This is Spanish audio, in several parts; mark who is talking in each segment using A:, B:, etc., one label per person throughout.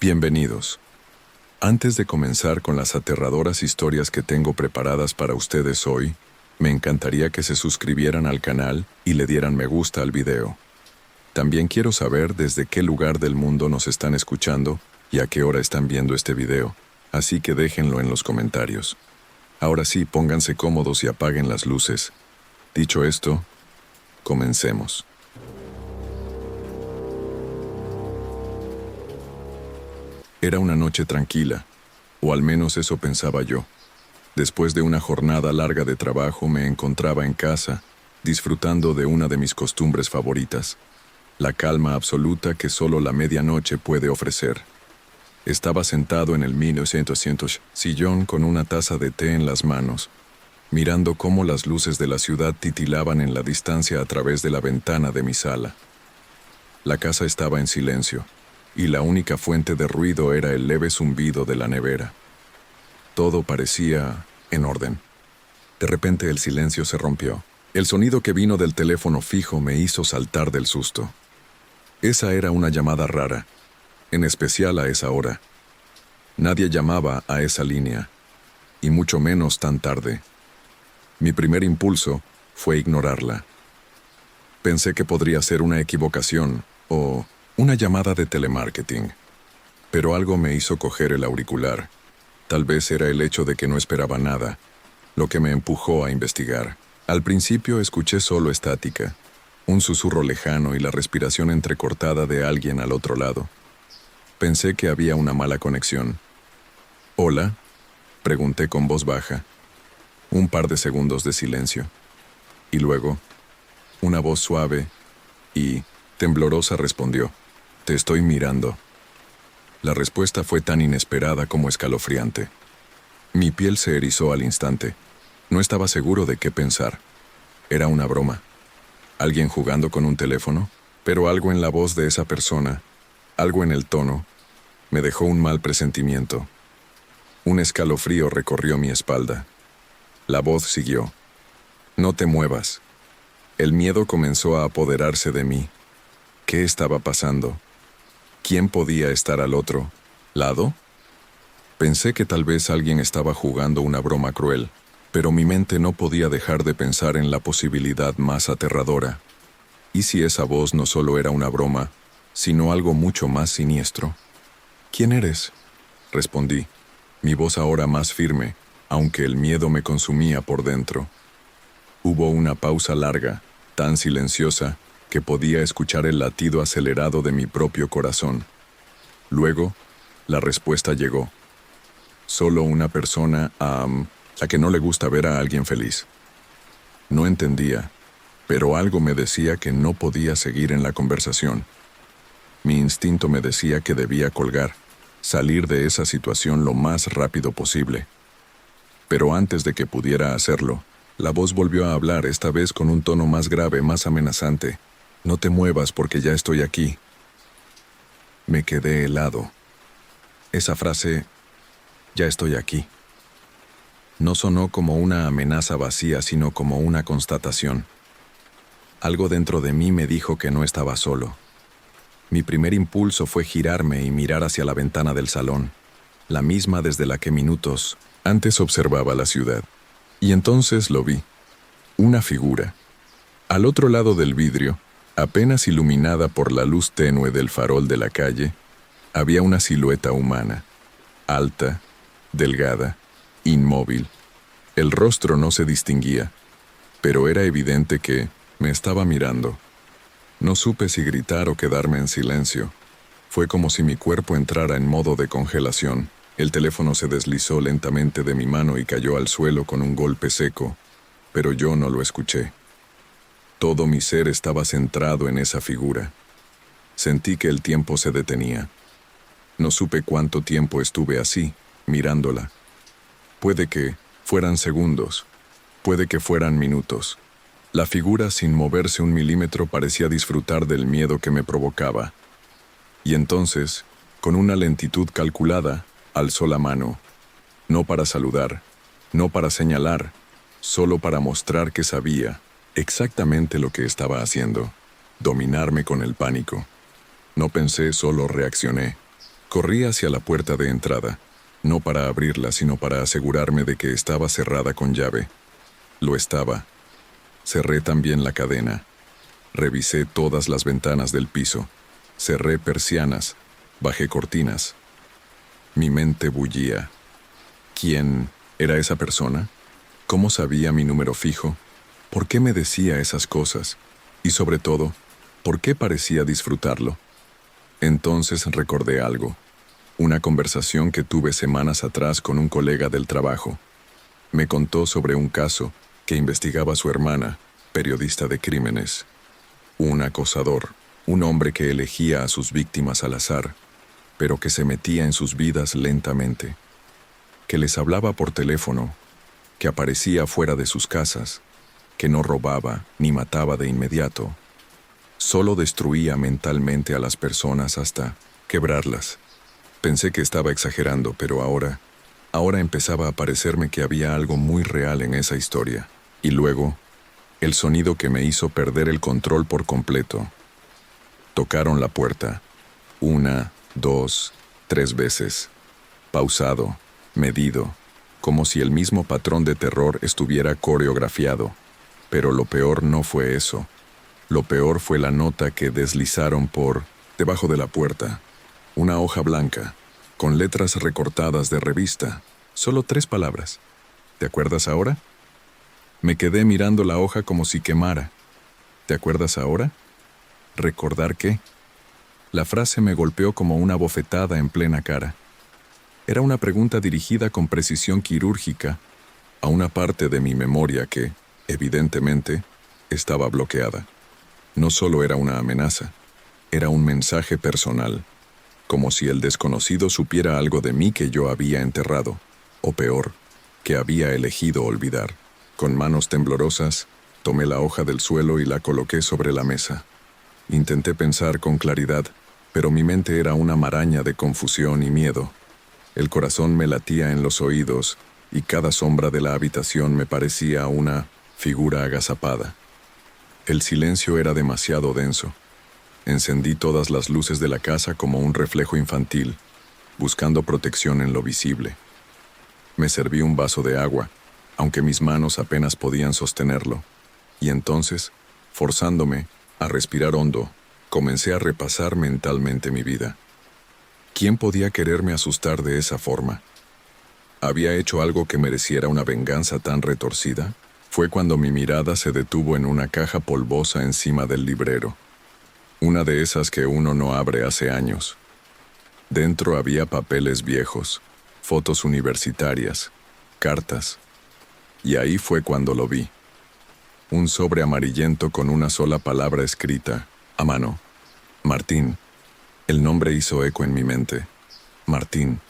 A: Bienvenidos. Antes de comenzar con las aterradoras historias que tengo preparadas para ustedes hoy, me encantaría que se suscribieran al canal y le dieran me gusta al video. También quiero saber desde qué lugar del mundo nos están escuchando y a qué hora están viendo este video, así que déjenlo en los comentarios. Ahora sí, pónganse cómodos y apaguen las luces. Dicho esto, comencemos. Era una noche tranquila, o al menos eso pensaba yo. Después de una jornada larga de trabajo me encontraba en casa, disfrutando de una de mis costumbres favoritas, la calma absoluta que solo la medianoche puede ofrecer. Estaba sentado en el 1900 sillón con una taza de té en las manos, mirando cómo las luces de la ciudad titilaban en la distancia a través de la ventana de mi sala. La casa estaba en silencio, y la única fuente de ruido era el leve zumbido de la nevera. Todo parecía en orden. De repente el silencio se rompió. El sonido que vino del teléfono fijo me hizo saltar del susto. Esa era una llamada rara, en especial a esa hora. Nadie llamaba a esa línea, y mucho menos tan tarde. Mi primer impulso fue ignorarla. Pensé que podría ser una equivocación o una llamada de telemarketing. Pero algo me hizo coger el auricular. Tal vez era el hecho de que no esperaba nada, lo que me empujó a investigar. Al principio escuché solo estática, un susurro lejano y la respiración entrecortada de alguien al otro lado. Pensé que había una mala conexión. «¿Hola?», pregunté con voz baja. Un par de segundos de silencio. Y luego, una voz suave y temblorosa respondió: «Te estoy mirando». La respuesta fue tan inesperada como escalofriante. Mi piel se erizó al instante. No estaba seguro de qué pensar. ¿Era una broma? ¿Alguien jugando con un teléfono? Pero algo en la voz de esa persona, algo en el tono, me dejó un mal presentimiento. Un escalofrío recorrió mi espalda. La voz siguió: «No te muevas». El miedo comenzó a apoderarse de mí. ¿Qué estaba pasando? ¿Quién podía estar al otro lado? Pensé que tal vez alguien estaba jugando una broma cruel, pero mi mente no podía dejar de pensar en la posibilidad más aterradora. ¿Y si esa voz no solo era una broma, sino algo mucho más siniestro? «¿Quién eres?», respondí, mi voz ahora más firme, aunque el miedo me consumía por dentro. Hubo una pausa larga, tan silenciosa, que podía escuchar el latido acelerado de mi propio corazón. Luego, la respuesta llegó. Solo una persona a que no le gusta ver a alguien feliz. No entendía, pero algo me decía que no podía seguir en la conversación. Mi instinto me decía que debía colgar, salir de esa situación lo más rápido posible. Pero antes de que pudiera hacerlo, la voz volvió a hablar, esta vez con un tono más grave, más amenazante. «No te muevas porque ya estoy aquí». Me quedé helado. Esa frase, «ya estoy aquí», no sonó como una amenaza vacía, sino como una constatación. Algo dentro de mí me dijo que no estaba solo. Mi primer impulso fue girarme y mirar hacia la ventana del salón, la misma desde la que minutos antes observaba la ciudad. Y entonces lo vi. Una figura. Al otro lado del vidrio, apenas iluminada por la luz tenue del farol de la calle, había una silueta humana, alta, delgada, inmóvil. El rostro no se distinguía, pero era evidente que me estaba mirando. No supe si gritar o quedarme en silencio. Fue como si mi cuerpo entrara en modo de congelación. El teléfono se deslizó lentamente de mi mano y cayó al suelo con un golpe seco, pero yo no lo escuché. Todo mi ser estaba centrado en esa figura. Sentí que el tiempo se detenía. No supe cuánto tiempo estuve así, mirándola. Puede que fueran segundos, puede que fueran minutos. La figura, sin moverse un milímetro, parecía disfrutar del miedo que me provocaba. Y entonces, con una lentitud calculada, alzó la mano. No para saludar, no para señalar, solo para mostrar que sabía exactamente lo que estaba haciendo: dominarme con el pánico. No pensé, solo reaccioné. Corrí hacia la puerta de entrada, no para abrirla, sino para asegurarme de que estaba cerrada con llave. Lo estaba. Cerré también la cadena. Revisé todas las ventanas del piso. Cerré persianas. Bajé cortinas. Mi mente bullía. ¿Quién era esa persona? ¿Cómo sabía mi número fijo? ¿Por qué me decía esas cosas? Y sobre todo, ¿por qué parecía disfrutarlo? Entonces recordé algo. Una conversación que tuve semanas atrás con un colega del trabajo. Me contó sobre un caso que investigaba su hermana, periodista de crímenes. Un acosador, un hombre que elegía a sus víctimas al azar, pero que se metía en sus vidas lentamente, que les hablaba por teléfono, que aparecía fuera de sus casas, que no robaba ni mataba de inmediato, solo destruía mentalmente a las personas hasta quebrarlas. Pensé que estaba exagerando, pero ahora empezaba a parecerme que había algo muy real en esa historia. Y luego, el sonido que me hizo perder el control por completo. Tocaron la puerta. 1, 2, 3 veces. Pausado, medido, como si el mismo patrón de terror estuviera coreografiado. Pero lo peor no fue eso. Lo peor fue la nota que deslizaron por debajo de la puerta. Una hoja blanca, con letras recortadas de revista. Solo 3 palabras. ¿Te acuerdas ahora? Me quedé mirando la hoja como si quemara. ¿Te acuerdas ahora? ¿Recordar qué? La frase me golpeó como una bofetada en plena cara. Era una pregunta dirigida con precisión quirúrgica a una parte de mi memoria que, evidentemente, estaba bloqueada. No solo era una amenaza, era un mensaje personal, como si el desconocido supiera algo de mí que yo había enterrado, o peor, que había elegido olvidar. Con manos temblorosas, tomé la hoja del suelo y la coloqué sobre la mesa. Intenté pensar con claridad, pero mi mente era una maraña de confusión y miedo. El corazón me latía en los oídos y cada sombra de la habitación me parecía una figura agazapada. El silencio era demasiado denso. Encendí todas las luces de la casa como un reflejo infantil, buscando protección en lo visible. Me serví un vaso de agua, aunque mis manos apenas podían sostenerlo, y entonces, forzándome a respirar hondo, comencé a repasar mentalmente mi vida. ¿Quién podía quererme asustar de esa forma? ¿Había hecho algo que mereciera una venganza tan retorcida? Fue cuando mi mirada se detuvo en una caja polvosa encima del librero. Una de esas que uno no abre hace años. Dentro había papeles viejos, fotos universitarias, cartas. Y ahí fue cuando lo vi. Un sobre amarillento con una sola palabra escrita, a mano. Martín. El nombre hizo eco en mi mente. Martín.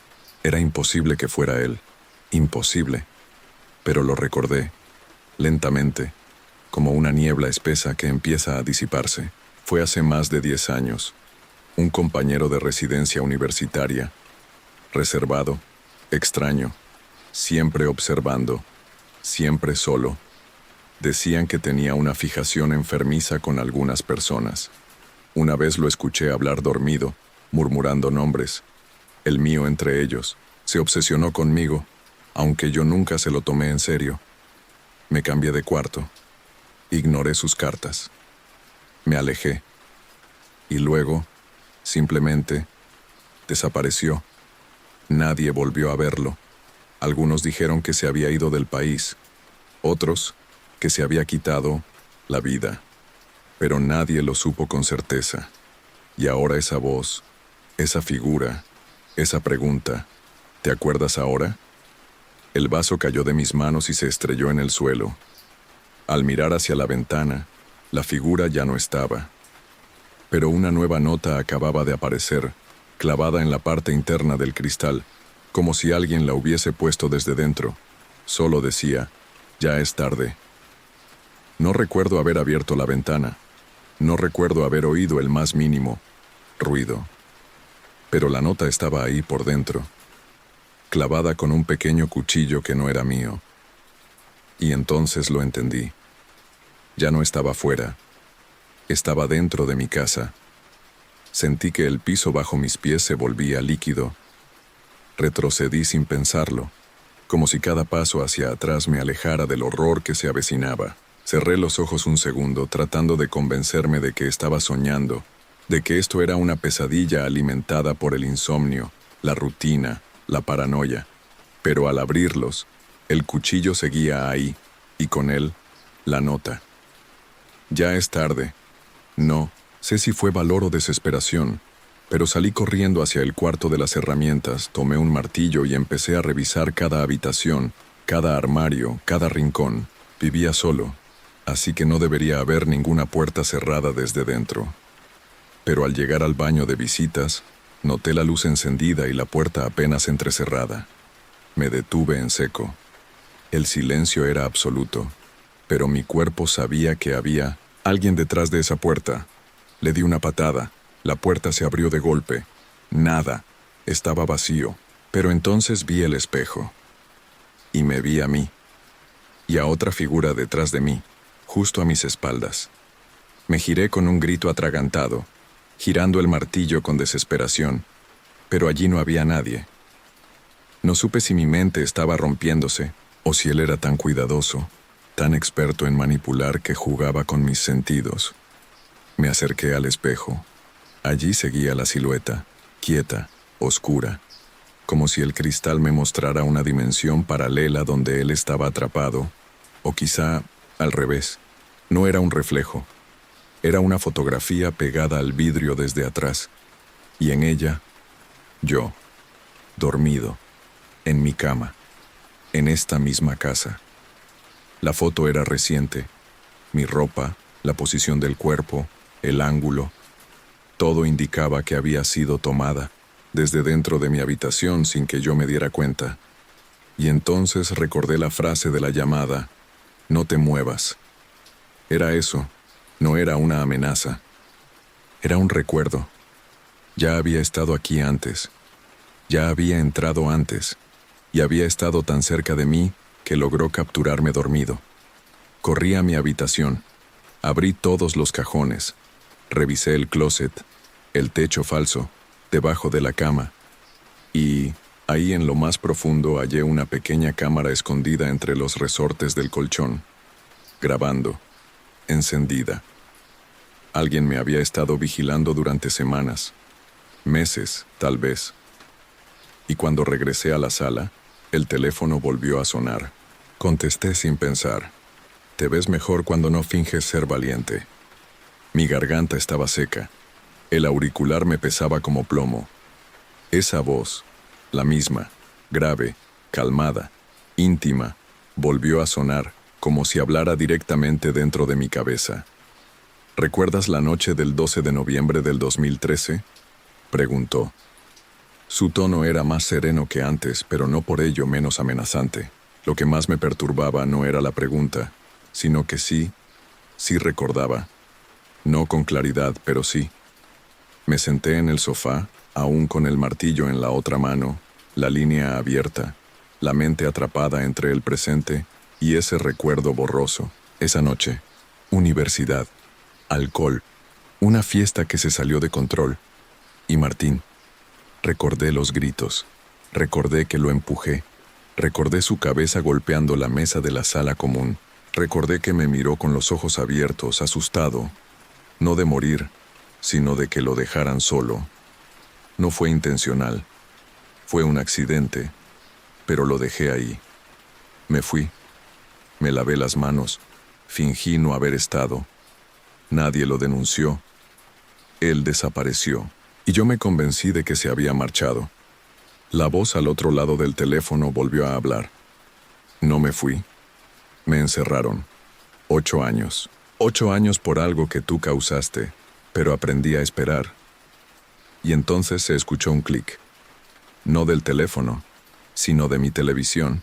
A: Era imposible que fuera él. Imposible. Pero lo recordé, lentamente, como una niebla espesa que empieza a disiparse. Fue hace más de 10 años. Un compañero de residencia universitaria. Reservado, extraño, siempre observando, siempre solo. Decían que tenía una fijación enfermiza con algunas personas. Una vez lo escuché hablar dormido, murmurando nombres. El mío entre ellos. Se obsesionó conmigo, aunque yo nunca se lo tomé en serio. Me cambié de cuarto. Ignoré sus cartas. Me alejé. Y luego, simplemente, desapareció. Nadie volvió a verlo. Algunos dijeron que se había ido del país. Otros, que se había quitado la vida. Pero nadie lo supo con certeza. Y ahora esa voz, esa figura, esa pregunta, ¿te acuerdas ahora? El vaso cayó de mis manos y se estrelló en el suelo. Al mirar hacia la ventana, la figura ya no estaba. Pero una nueva nota acababa de aparecer, clavada en la parte interna del cristal, como si alguien la hubiese puesto desde dentro. Solo decía, ya es tarde. No recuerdo haber abierto la ventana. No recuerdo haber oído el más mínimo ruido. Pero la nota estaba ahí por dentro, clavada con un pequeño cuchillo que no era mío. Y entonces lo entendí. Ya no estaba fuera. Estaba dentro de mi casa. Sentí que el piso bajo mis pies se volvía líquido. Retrocedí sin pensarlo, como si cada paso hacia atrás me alejara del horror que se avecinaba. Cerré los ojos un segundo, tratando de convencerme de que estaba soñando, de que esto era una pesadilla alimentada por el insomnio, la rutina, la paranoia. Pero al abrirlos, el cuchillo seguía ahí, y con él, la nota. Ya es tarde. No sé si fue valor o desesperación, pero salí corriendo hacia el cuarto de las herramientas, tomé un martillo y empecé a revisar cada habitación, cada armario, cada rincón. Vivía solo, así que no debería haber ninguna puerta cerrada desde dentro. Pero al llegar al baño de visitas, noté la luz encendida y la puerta apenas entrecerrada. Me detuve en seco. El silencio era absoluto, pero mi cuerpo sabía que había alguien detrás de esa puerta. Le di una patada. La puerta se abrió de golpe. Nada. Estaba vacío. Pero entonces vi el espejo. Y me vi a mí. Y a otra figura detrás de mí, justo a mis espaldas. Me giré con un grito atragantado, girando el martillo con desesperación, pero allí no había nadie. No supe si mi mente estaba rompiéndose, o si él era tan cuidadoso, tan experto en manipular que jugaba con mis sentidos. Me acerqué al espejo. Allí seguía la silueta, quieta, oscura, como si el cristal me mostrara una dimensión paralela donde él estaba atrapado, o quizá al revés. No era un reflejo. Era una fotografía pegada al vidrio desde atrás, y en ella, yo, dormido, en mi cama, en esta misma casa. La foto era reciente. Mi ropa, la posición del cuerpo, el ángulo, todo indicaba que había sido tomada desde dentro de mi habitación sin que yo me diera cuenta. Y entonces recordé la frase de la llamada: no te muevas. Era eso, no era una amenaza. Era un recuerdo. Ya había estado aquí antes. Ya había entrado antes. Y había estado tan cerca de mí que logró capturarme dormido. Corrí a mi habitación. Abrí todos los cajones. Revisé el closet, el techo falso, debajo de la cama. Y ahí en lo más profundo hallé una pequeña cámara escondida entre los resortes del colchón. Grabando. Encendida. Alguien me había estado vigilando durante semanas. Meses, tal vez. Y cuando regresé a la sala, el teléfono volvió a sonar. Contesté sin pensar. Te ves mejor cuando no finges ser valiente. Mi garganta estaba seca. El auricular me pesaba como plomo. Esa voz, la misma, grave, calmada, íntima, volvió a sonar, como si hablara directamente dentro de mi cabeza. ¿Recuerdas la noche del 12 de noviembre del 2013? Preguntó. Su tono era más sereno que antes, pero no por ello menos amenazante. Lo que más me perturbaba no era la pregunta, sino que sí recordaba. No con claridad, pero sí. Me senté en el sofá, aún con el martillo en la otra mano, la línea abierta, la mente atrapada entre el presente y ese recuerdo borroso. Esa noche, universidad, alcohol, una fiesta que se salió de control. Y Martín. Recordé los gritos, recordé que lo empujé, recordé su cabeza golpeando la mesa de la sala común, recordé que me miró con los ojos abiertos, asustado, no de morir, sino de que lo dejaran solo. No fue intencional, fue un accidente, pero lo dejé ahí. Me fui, me lavé las manos, fingí no haber estado. Nadie lo denunció. Él desapareció. Y yo me convencí de que se había marchado. La voz al otro lado del teléfono volvió a hablar. No me fui. Me encerraron. 8 años. 8 años por algo que tú causaste, pero aprendí a esperar. Y entonces se escuchó un clic. No del teléfono, sino de mi televisión.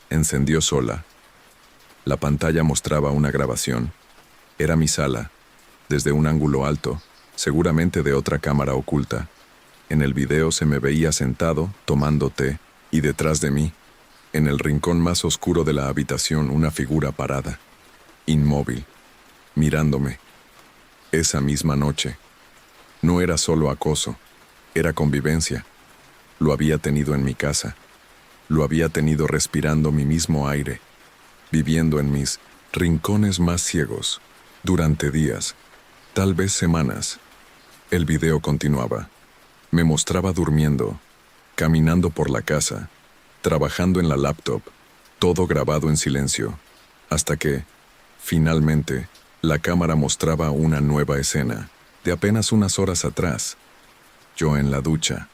A: Encendió sola. La pantalla mostraba una grabación. Era mi sala, desde un ángulo alto, seguramente de otra cámara oculta. En el video se me veía sentado, tomando té, y detrás de mí, en el rincón más oscuro de la habitación, una figura parada, inmóvil, mirándome. Esa misma noche. No era solo acoso, era convivencia. Lo había tenido en mi casa. Lo había tenido respirando mi mismo aire, viviendo en mis rincones más ciegos, durante días, tal vez semanas. El video continuaba. Me mostraba durmiendo, caminando por la casa, trabajando en la laptop, todo grabado en silencio, hasta que, finalmente, la cámara mostraba una nueva escena, de apenas unas horas atrás. Yo en la ducha,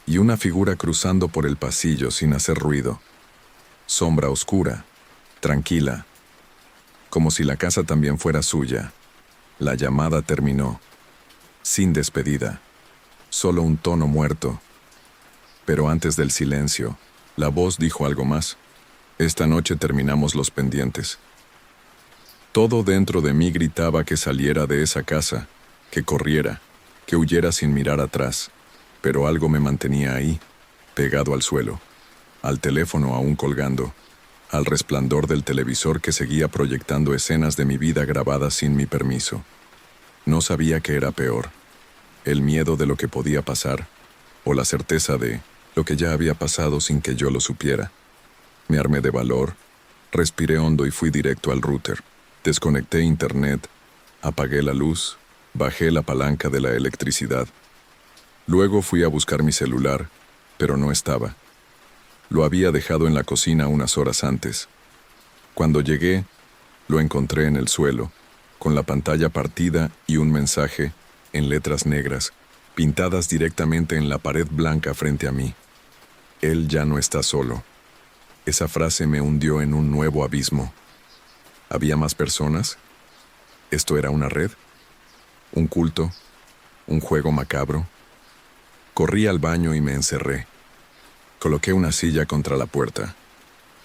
A: y una figura cruzando por el pasillo sin hacer ruido. Sombra oscura, tranquila, como si la casa también fuera suya. La llamada terminó, sin despedida, solo un tono muerto. Pero antes del silencio, la voz dijo algo más. Esta noche terminamos los pendientes. Todo dentro de mí gritaba que saliera de esa casa, que corriera, que huyera sin mirar atrás. Pero algo me mantenía ahí, pegado al suelo, al teléfono aún colgando, al resplandor del televisor que seguía proyectando escenas de mi vida grabadas sin mi permiso. No sabía qué era peor, el miedo de lo que podía pasar, o la certeza de lo que ya había pasado sin que yo lo supiera. Me armé de valor, respiré hondo y fui directo al router. Desconecté internet, apagué la luz, bajé la palanca de la electricidad. Luego fui a buscar mi celular, pero no estaba. Lo había dejado en la cocina unas horas antes. Cuando llegué, lo encontré en el suelo, con la pantalla partida y un mensaje, en letras negras, pintadas directamente en la pared blanca frente a mí. Él ya no está solo. Esa frase me hundió en un nuevo abismo. ¿Había más personas? ¿Esto era una red? ¿Un culto? ¿Un juego macabro? Corrí al baño y me encerré. Coloqué una silla contra la puerta.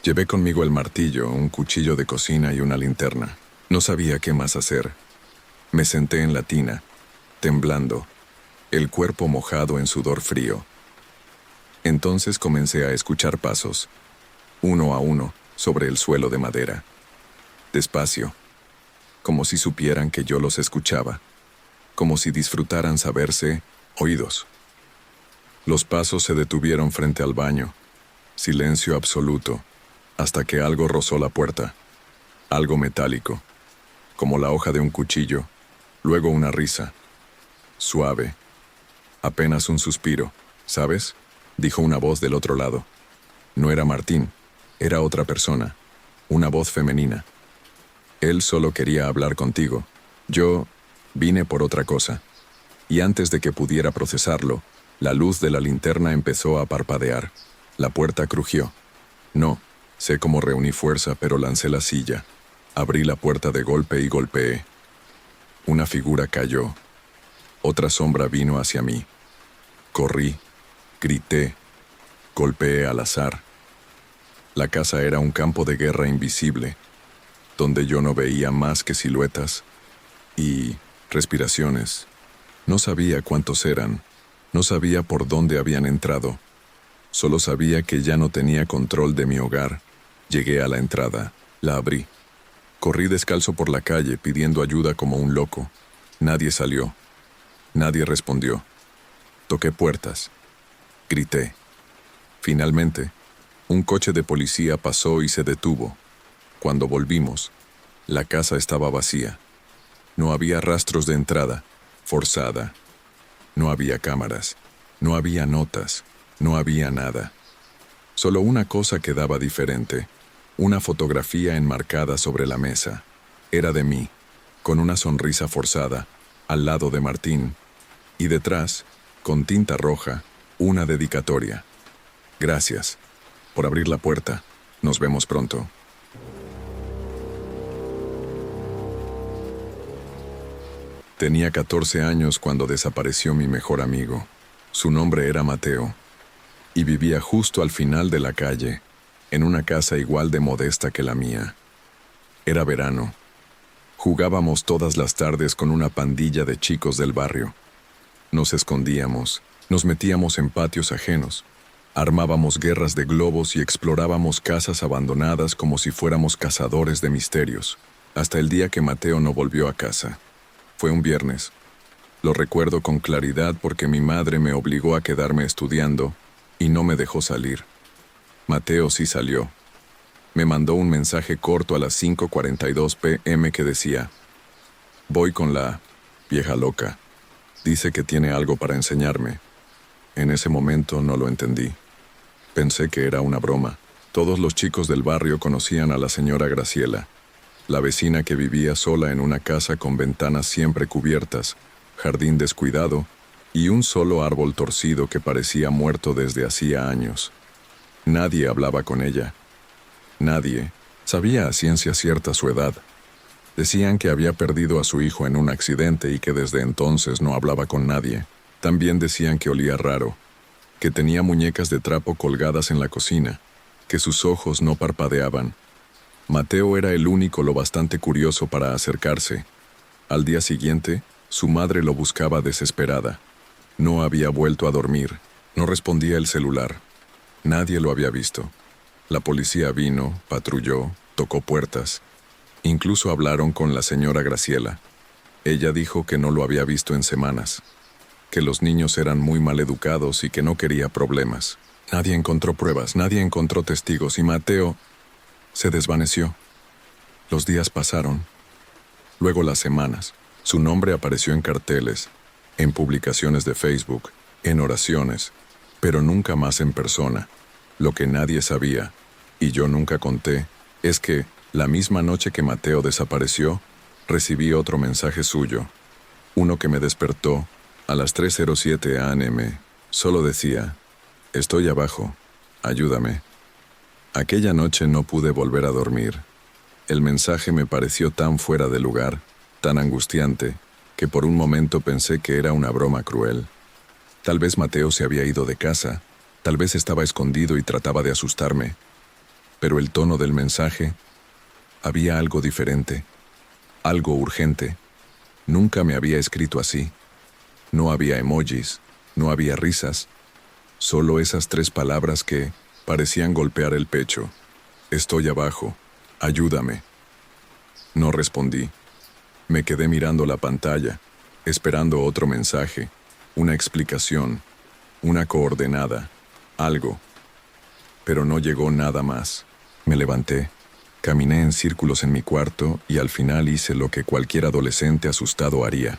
A: Llevé conmigo el martillo, un cuchillo de cocina y una linterna. No sabía qué más hacer. Me senté en la tina, temblando, el cuerpo mojado en sudor frío. Entonces comencé a escuchar pasos, uno a uno, sobre el suelo de madera. Despacio, como si supieran que yo los escuchaba, como si disfrutaran saberse oídos. Los pasos se detuvieron frente al baño. Silencio absoluto, hasta que algo rozó la puerta. Algo metálico, como la hoja de un cuchillo. Luego una risa. Suave. Apenas un suspiro. ¿Sabes? Dijo una voz del otro lado. No era Martín, era otra persona. Una voz femenina. Él solo quería hablar contigo. Yo vine por otra cosa. Y antes de que pudiera procesarlo, la luz de la linterna empezó a parpadear. La puerta crujió. No, sé cómo reuní fuerza, pero lancé la silla. Abrí la puerta de golpe y golpeé. Una figura cayó. Otra sombra vino hacia mí. Corrí, grité, golpeé al azar. La casa era un campo de guerra invisible, donde yo no veía más que siluetas y respiraciones. No sabía cuántos eran. No sabía por dónde habían entrado. Solo sabía que ya no tenía control de mi hogar. Llegué a la entrada. La abrí. Corrí descalzo por la calle pidiendo ayuda como un loco. Nadie salió. Nadie respondió. Toqué puertas. Grité. Finalmente, un coche de policía pasó y se detuvo. Cuando volvimos, la casa estaba vacía. No había rastros de entrada, forzada. No había cámaras, no había notas, no había nada. Solo una cosa quedaba diferente, una fotografía enmarcada sobre la mesa. Era de mí, con una sonrisa forzada, al lado de Martín, y detrás, con tinta roja, una dedicatoria. Gracias por abrir la puerta. Nos vemos pronto. Tenía 14 años cuando desapareció mi mejor amigo. Su nombre era Mateo, y vivía justo al final de la calle, en una casa igual de modesta que la mía. Era verano. Jugábamos todas las tardes con una pandilla de chicos del barrio. Nos escondíamos, nos metíamos en patios ajenos, armábamos guerras de globos y explorábamos casas abandonadas como si fuéramos cazadores de misterios, hasta el día que Mateo no volvió a casa. Fue un viernes. Lo recuerdo con claridad porque mi madre me obligó a quedarme estudiando y no me dejó salir. Mateo sí salió. Me mandó un mensaje corto a las 5:42 p.m. que decía: voy con la vieja loca. Dice que tiene algo para enseñarme. En ese momento no lo entendí. Pensé que era una broma. Todos los chicos del barrio conocían a la señora Graciela, la vecina que vivía sola en una casa con ventanas siempre cubiertas, jardín descuidado y un solo árbol torcido que parecía muerto desde hacía años. Nadie hablaba con ella. Nadie sabía a ciencia cierta su edad. Decían que había perdido a su hijo en un accidente y que desde entonces no hablaba con nadie. También decían que olía raro, que tenía muñecas de trapo colgadas en la cocina, que sus ojos no parpadeaban. Mateo era el único lo bastante curioso para acercarse. Al día siguiente, su madre lo buscaba desesperada. No había vuelto a dormir, no respondía el celular. Nadie lo había visto. La policía vino, patrulló, tocó puertas. Incluso hablaron con la señora Graciela. Ella dijo que no lo había visto en semanas, que los niños eran muy mal educados y que no quería problemas. Nadie encontró pruebas, nadie encontró testigos y Mateo se desvaneció. Los días pasaron, luego las semanas. Su nombre apareció en carteles, en publicaciones de Facebook, en oraciones, pero nunca más en persona. Lo que nadie sabía, y yo nunca conté, es que, la misma noche que Mateo desapareció, recibí otro mensaje suyo, uno que me despertó a las 3:07 a.m. Solo decía: estoy abajo, ayúdame. Aquella noche no pude volver a dormir. El mensaje me pareció tan fuera de lugar, tan angustiante, que por un momento pensé que era una broma cruel. Tal vez Mateo se había ido de casa, tal vez estaba escondido y trataba de asustarme. Pero el tono del mensaje, había algo diferente, algo urgente. Nunca me había escrito así. No había emojis, no había risas, solo esas 3 palabras que parecían golpear el pecho. Estoy abajo, ayúdame. No respondí. Me quedé mirando la pantalla, esperando otro mensaje, una explicación, una coordenada, algo. Pero no llegó nada más. Me levanté, caminé en círculos en mi cuarto y al final hice lo que cualquier adolescente asustado haría.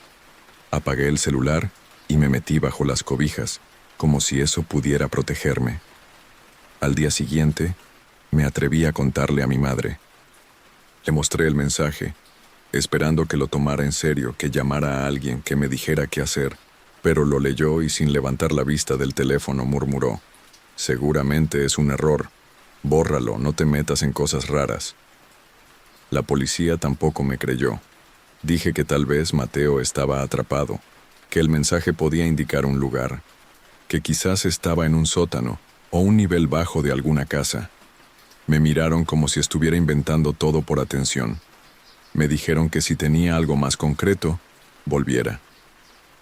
A: Apagué el celular y me metí bajo las cobijas, como si eso pudiera protegerme. Al día siguiente, me atreví a contarle a mi madre. Le mostré el mensaje, esperando que lo tomara en serio, que llamara a alguien que me dijera qué hacer, pero lo leyó y sin levantar la vista del teléfono murmuró: seguramente es un error. Bórralo, no te metas en cosas raras. La policía tampoco me creyó. Dije que tal vez Mateo estaba atrapado, que el mensaje podía indicar un lugar, que quizás estaba en un sótano o un nivel bajo de alguna casa. Me miraron como si estuviera inventando todo por atención. Me dijeron que si tenía algo más concreto, volviera,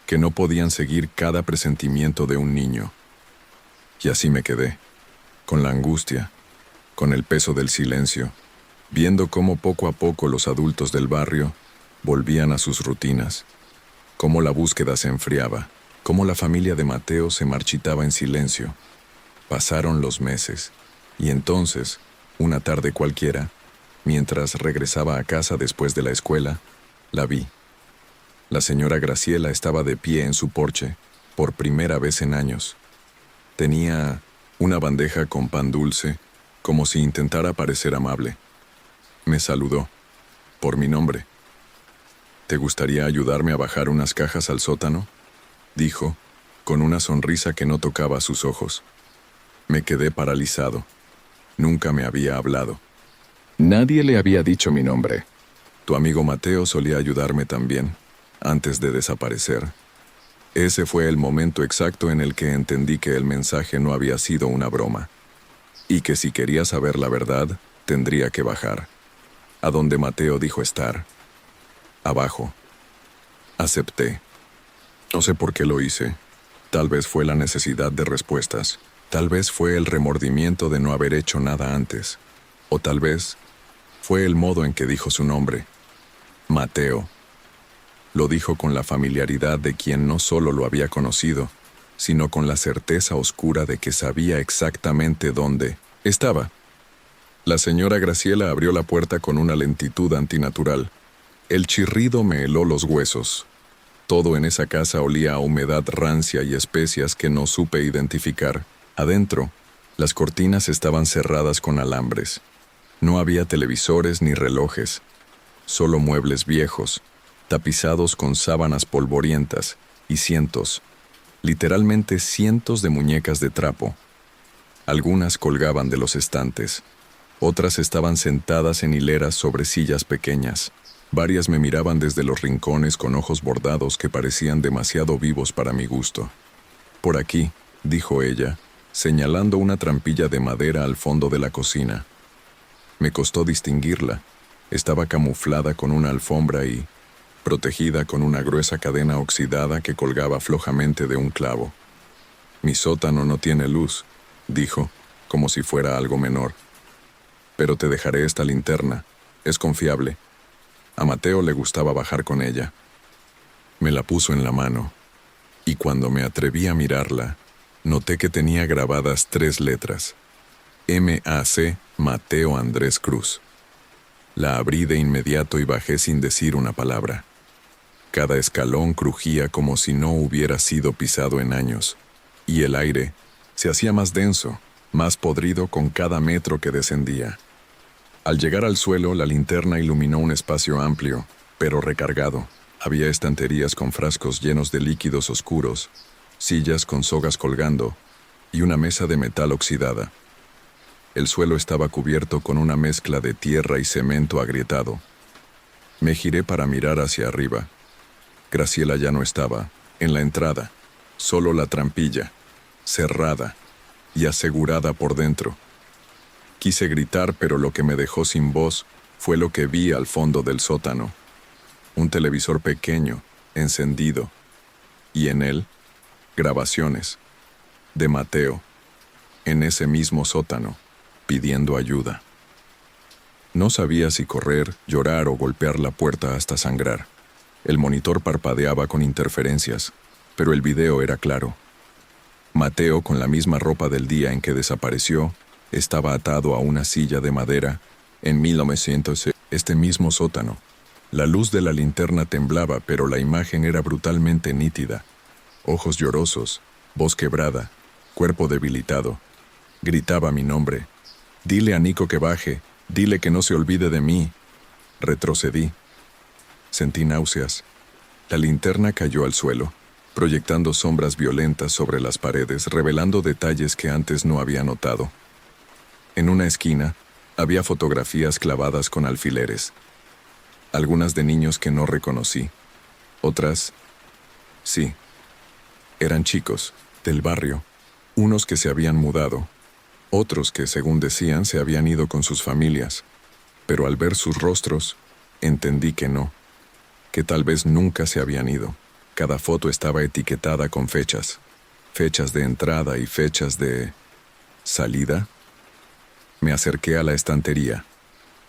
A: que no podían seguir cada presentimiento de un niño. Y así me quedé, con la angustia, con el peso del silencio, viendo cómo poco a poco los adultos del barrio volvían a sus rutinas, cómo la búsqueda se enfriaba, cómo la familia de Mateo se marchitaba en silencio. Pasaron los meses, y entonces, una tarde cualquiera, mientras regresaba a casa después de la escuela, la vi. La señora Graciela estaba de pie en su porche, por primera vez en años. Tenía una bandeja con pan dulce, como si intentara parecer amable. Me saludó, por mi nombre. ¿Te gustaría ayudarme a bajar unas cajas al sótano?, dijo, con una sonrisa que no tocaba sus ojos. Me quedé paralizado. Nunca me había hablado. Nadie le había dicho mi nombre. Tu amigo Mateo solía ayudarme también, antes de desaparecer. Ese fue el momento exacto en el que entendí que el mensaje no había sido una broma, y que si quería saber la verdad, tendría que bajar, a donde Mateo dijo estar. Abajo. Acepté. No sé por qué lo hice. Tal vez fue la necesidad de respuestas. Tal vez fue el remordimiento de no haber hecho nada antes. O tal vez fue el modo en que dijo su nombre. Mateo. Lo dijo con la familiaridad de quien no solo lo había conocido, sino con la certeza oscura de que sabía exactamente dónde estaba. La señora Graciela abrió la puerta con una lentitud antinatural. El chirrido me heló los huesos. Todo en esa casa olía a humedad rancia y especias que no supe identificar. Adentro, las cortinas estaban cerradas con alambres. No había televisores ni relojes, solo muebles viejos, tapizados con sábanas polvorientas y cientos, literalmente cientos de muñecas de trapo. Algunas colgaban de los estantes, otras estaban sentadas en hileras sobre sillas pequeñas. Varias me miraban desde los rincones con ojos bordados que parecían demasiado vivos para mi gusto. «Por aquí», dijo ella, señalando una trampilla de madera al fondo de la cocina. Me costó distinguirla. Estaba camuflada con una alfombra y protegida con una gruesa cadena oxidada que colgaba flojamente de un clavo. «Mi sótano no tiene luz», dijo, como si fuera algo menor. «Pero te dejaré esta linterna. Es confiable». A Mateo le gustaba bajar con ella. Me la puso en la mano, y cuando me atreví a mirarla, noté que tenía grabadas 3 letras. M.A.C. Mateo Andrés Cruz. La abrí de inmediato y bajé sin decir una palabra. Cada escalón crujía como si no hubiera sido pisado en años, y el aire se hacía más denso, más podrido con cada metro que descendía. Al llegar al suelo, la linterna iluminó un espacio amplio, pero recargado. Había estanterías con frascos llenos de líquidos oscuros, sillas con sogas colgando, y una mesa de metal oxidada. El suelo estaba cubierto con una mezcla de tierra y cemento agrietado. Me giré para mirar hacia arriba. Graciela ya no estaba, en la entrada, solo la trampilla, cerrada y asegurada por dentro. Quise gritar, pero lo que me dejó sin voz fue lo que vi al fondo del sótano. Un televisor pequeño, encendido, y en él, grabaciones de Mateo, en ese mismo sótano, pidiendo ayuda. No sabía si correr, llorar o golpear la puerta hasta sangrar. El monitor parpadeaba con interferencias, pero el video era claro. Mateo, con la misma ropa del día en que desapareció, estaba atado a una silla de madera en 1900, este mismo sótano. La luz de la linterna temblaba, pero la imagen era brutalmente nítida. Ojos llorosos, voz quebrada, cuerpo debilitado. Gritaba mi nombre. «Dile a Nico que baje, dile que no se olvide de mí». Retrocedí. Sentí náuseas. La linterna cayó al suelo, proyectando sombras violentas sobre las paredes, revelando detalles que antes no había notado. En una esquina, había fotografías clavadas con alfileres. Algunas de niños que no reconocí. Otras, sí, eran chicos, del barrio. Unos que se habían mudado. Otros que, según decían, se habían ido con sus familias. Pero al ver sus rostros, entendí que no. Que tal vez nunca se habían ido. Cada foto estaba etiquetada con fechas. Fechas de entrada y fechas de salida. Me acerqué a la estantería.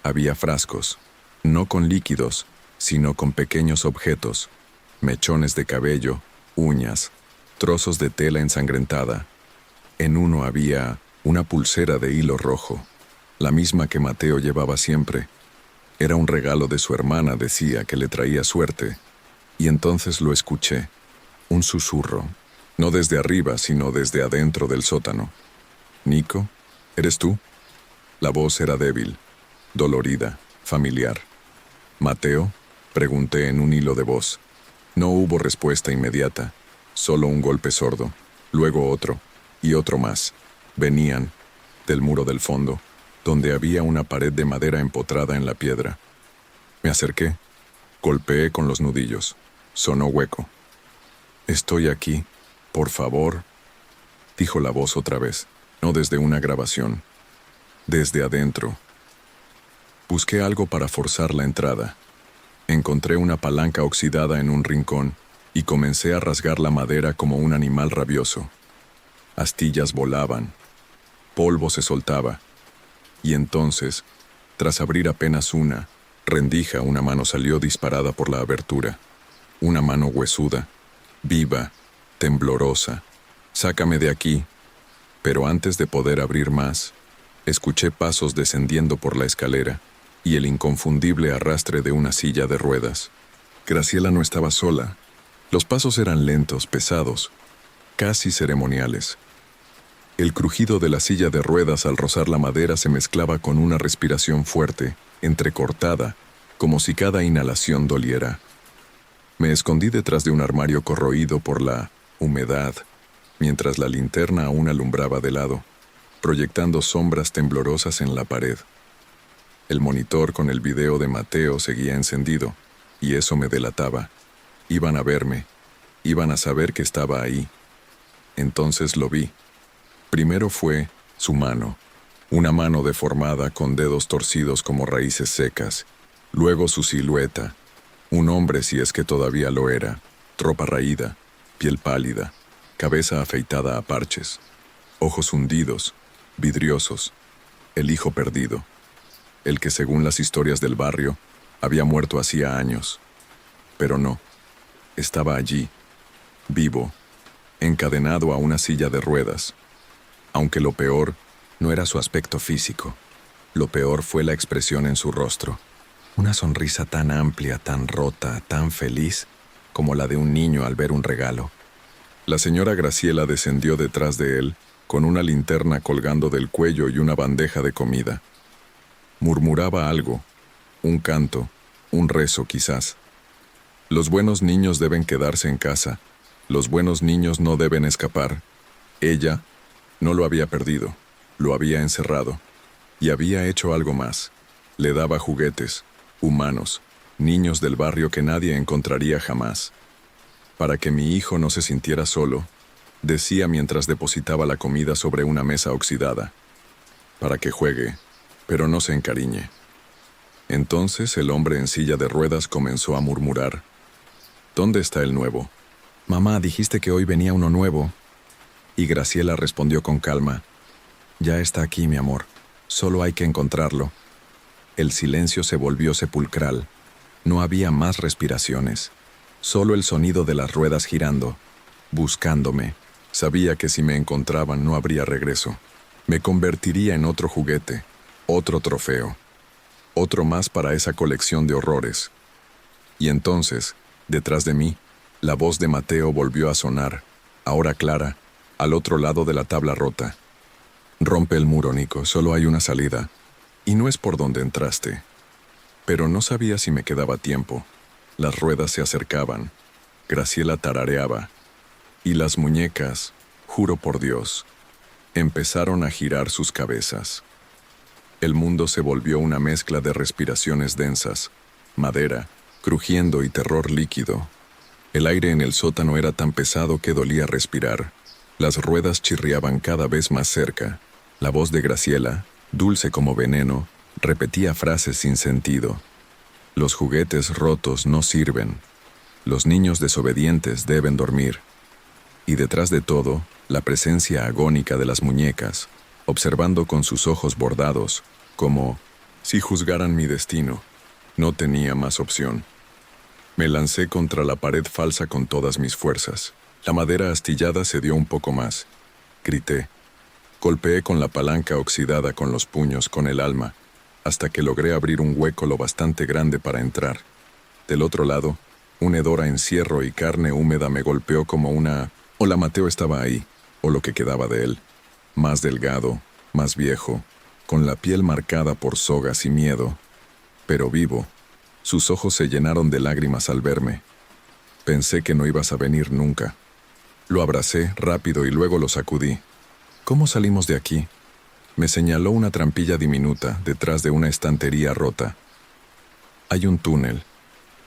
A: Había frascos, no con líquidos, sino con pequeños objetos, mechones de cabello, uñas, trozos de tela ensangrentada. En uno había una pulsera de hilo rojo, la misma que Mateo llevaba siempre. Era un regalo de su hermana, decía, que le traía suerte. Y entonces lo escuché, un susurro, no desde arriba, sino desde adentro del sótano. «Nico, ¿eres tú?» La voz era débil, dolorida, familiar. «¿Mateo?», pregunté en un hilo de voz. No hubo respuesta inmediata, solo un golpe sordo, luego otro, y otro más. Venían del muro del fondo, donde había una pared de madera empotrada en la piedra. Me acerqué, golpeé con los nudillos. Sonó hueco. «Estoy aquí, por favor», dijo la voz otra vez, no desde una grabación. Desde adentro. Busqué algo para forzar la entrada. Encontré una palanca oxidada en un rincón y comencé a rasgar la madera como un animal rabioso. Astillas volaban. Polvo se soltaba. Y entonces, tras abrir apenas una rendija, una mano salió disparada por la abertura. Una mano huesuda, viva, temblorosa. «Sácame de aquí». Pero antes de poder abrir más, escuché pasos descendiendo por la escalera y el inconfundible arrastre de una silla de ruedas. Graciela no estaba sola. Los pasos eran lentos, pesados, casi ceremoniales. El crujido de la silla de ruedas al rozar la madera se mezclaba con una respiración fuerte, entrecortada, como si cada inhalación doliera. Me escondí detrás de un armario corroído por la humedad, mientras la linterna aún alumbraba de lado, proyectando sombras temblorosas en la pared. El monitor con el video de Mateo seguía encendido, y eso me delataba. Iban a verme, iban a saber que estaba ahí. Entonces lo vi. Primero fue su mano, una mano deformada con dedos torcidos como raíces secas. Luego su silueta, un hombre si es que todavía lo era, ropa raída, piel pálida, cabeza afeitada a parches, ojos hundidos, vidriosos, el hijo perdido, el que según las historias del barrio había muerto hacía años. Pero no, estaba allí, vivo, encadenado a una silla de ruedas. Aunque lo peor no era su aspecto físico, lo peor fue la expresión en su rostro. Una sonrisa tan amplia, tan rota, tan feliz, como la de un niño al ver un regalo. La señora Graciela descendió detrás de él, con una linterna colgando del cuello y una bandeja de comida. Murmuraba algo, un canto, un rezo quizás. Los buenos niños deben quedarse en casa, los buenos niños no deben escapar. Ella no lo había perdido, lo había encerrado, y había hecho algo más. Le daba juguetes, humanos, niños del barrio que nadie encontraría jamás. Para que mi hijo no se sintiera solo, decía mientras depositaba la comida sobre una mesa oxidada. Para que juegue, pero no se encariñe. Entonces el hombre en silla de ruedas comenzó a murmurar. ¿Dónde está el nuevo? Mamá, dijiste que hoy venía uno nuevo. Y Graciela respondió con calma. Ya está aquí, mi amor. Solo hay que encontrarlo. El silencio se volvió sepulcral. No había más respiraciones. Solo el sonido de las ruedas girando, buscándome. Sabía que si me encontraban no habría regreso. Me convertiría en otro juguete, otro trofeo, otro más para esa colección de horrores. Y entonces, detrás de mí, la voz de Mateo volvió a sonar, ahora clara, al otro lado de la tabla rota. Rompe el muro, Nico, solo hay una salida. Y no es por donde entraste. Pero no sabía si me quedaba tiempo. Las ruedas se acercaban. Graciela tarareaba. Y las muñecas, juro por Dios, empezaron a girar sus cabezas. El mundo se volvió una mezcla de respiraciones densas, madera, crujiendo y terror líquido. El aire en el sótano era tan pesado que dolía respirar. Las ruedas chirriaban cada vez más cerca. La voz de Graciela, dulce como veneno, repetía frases sin sentido. Los juguetes rotos no sirven. Los niños desobedientes deben dormir. Y detrás de todo, la presencia agónica de las muñecas, observando con sus ojos bordados, como si juzgaran mi destino. No tenía más opción. Me lancé contra la pared falsa con todas mis fuerzas. La madera astillada cedió un poco más. Grité. Golpeé con la palanca oxidada con los puños, con el alma, hasta que logré abrir un hueco lo bastante grande para entrar. Del otro lado, un hedor a encierro y carne húmeda me golpeó como una... Hola, Mateo estaba ahí, o lo que quedaba de él. Más delgado, más viejo, con la piel marcada por sogas y miedo, pero vivo. Sus ojos se llenaron de lágrimas al verme. Pensé que no ibas a venir nunca. Lo abracé rápido y luego lo sacudí. ¿Cómo salimos de aquí? Me señaló una trampilla diminuta detrás de una estantería rota. Hay un túnel.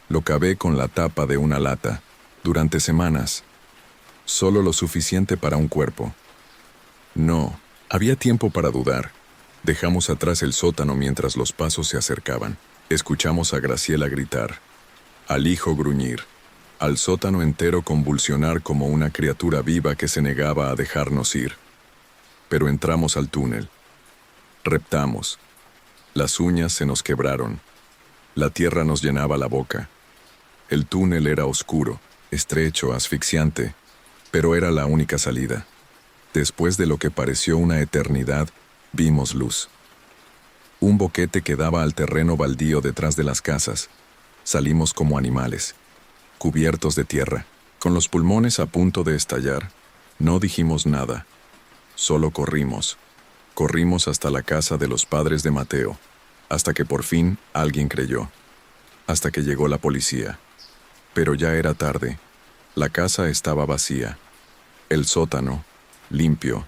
A: Lo cavé con la tapa de una lata, durante semanas. Solo lo suficiente para un cuerpo. No, había tiempo para dudar. Dejamos atrás el sótano mientras los pasos se acercaban. Escuchamos a Graciela gritar, al hijo gruñir, al sótano entero convulsionar como una criatura viva que se negaba a dejarnos ir. Pero entramos al túnel. Reptamos. Las uñas se nos quebraron. La tierra nos llenaba la boca. El túnel era oscuro, estrecho, asfixiante, pero era la única salida. Después de lo que pareció una eternidad, vimos luz. Un boquete que daba al terreno baldío detrás de las casas. Salimos como animales, cubiertos de tierra, con los pulmones a punto de estallar. No dijimos nada, solo corrimos. Corrimos hasta la casa de los padres de Mateo, hasta que por fin alguien creyó, hasta que llegó la policía. Pero ya era tarde. La casa estaba vacía. El sótano, limpio,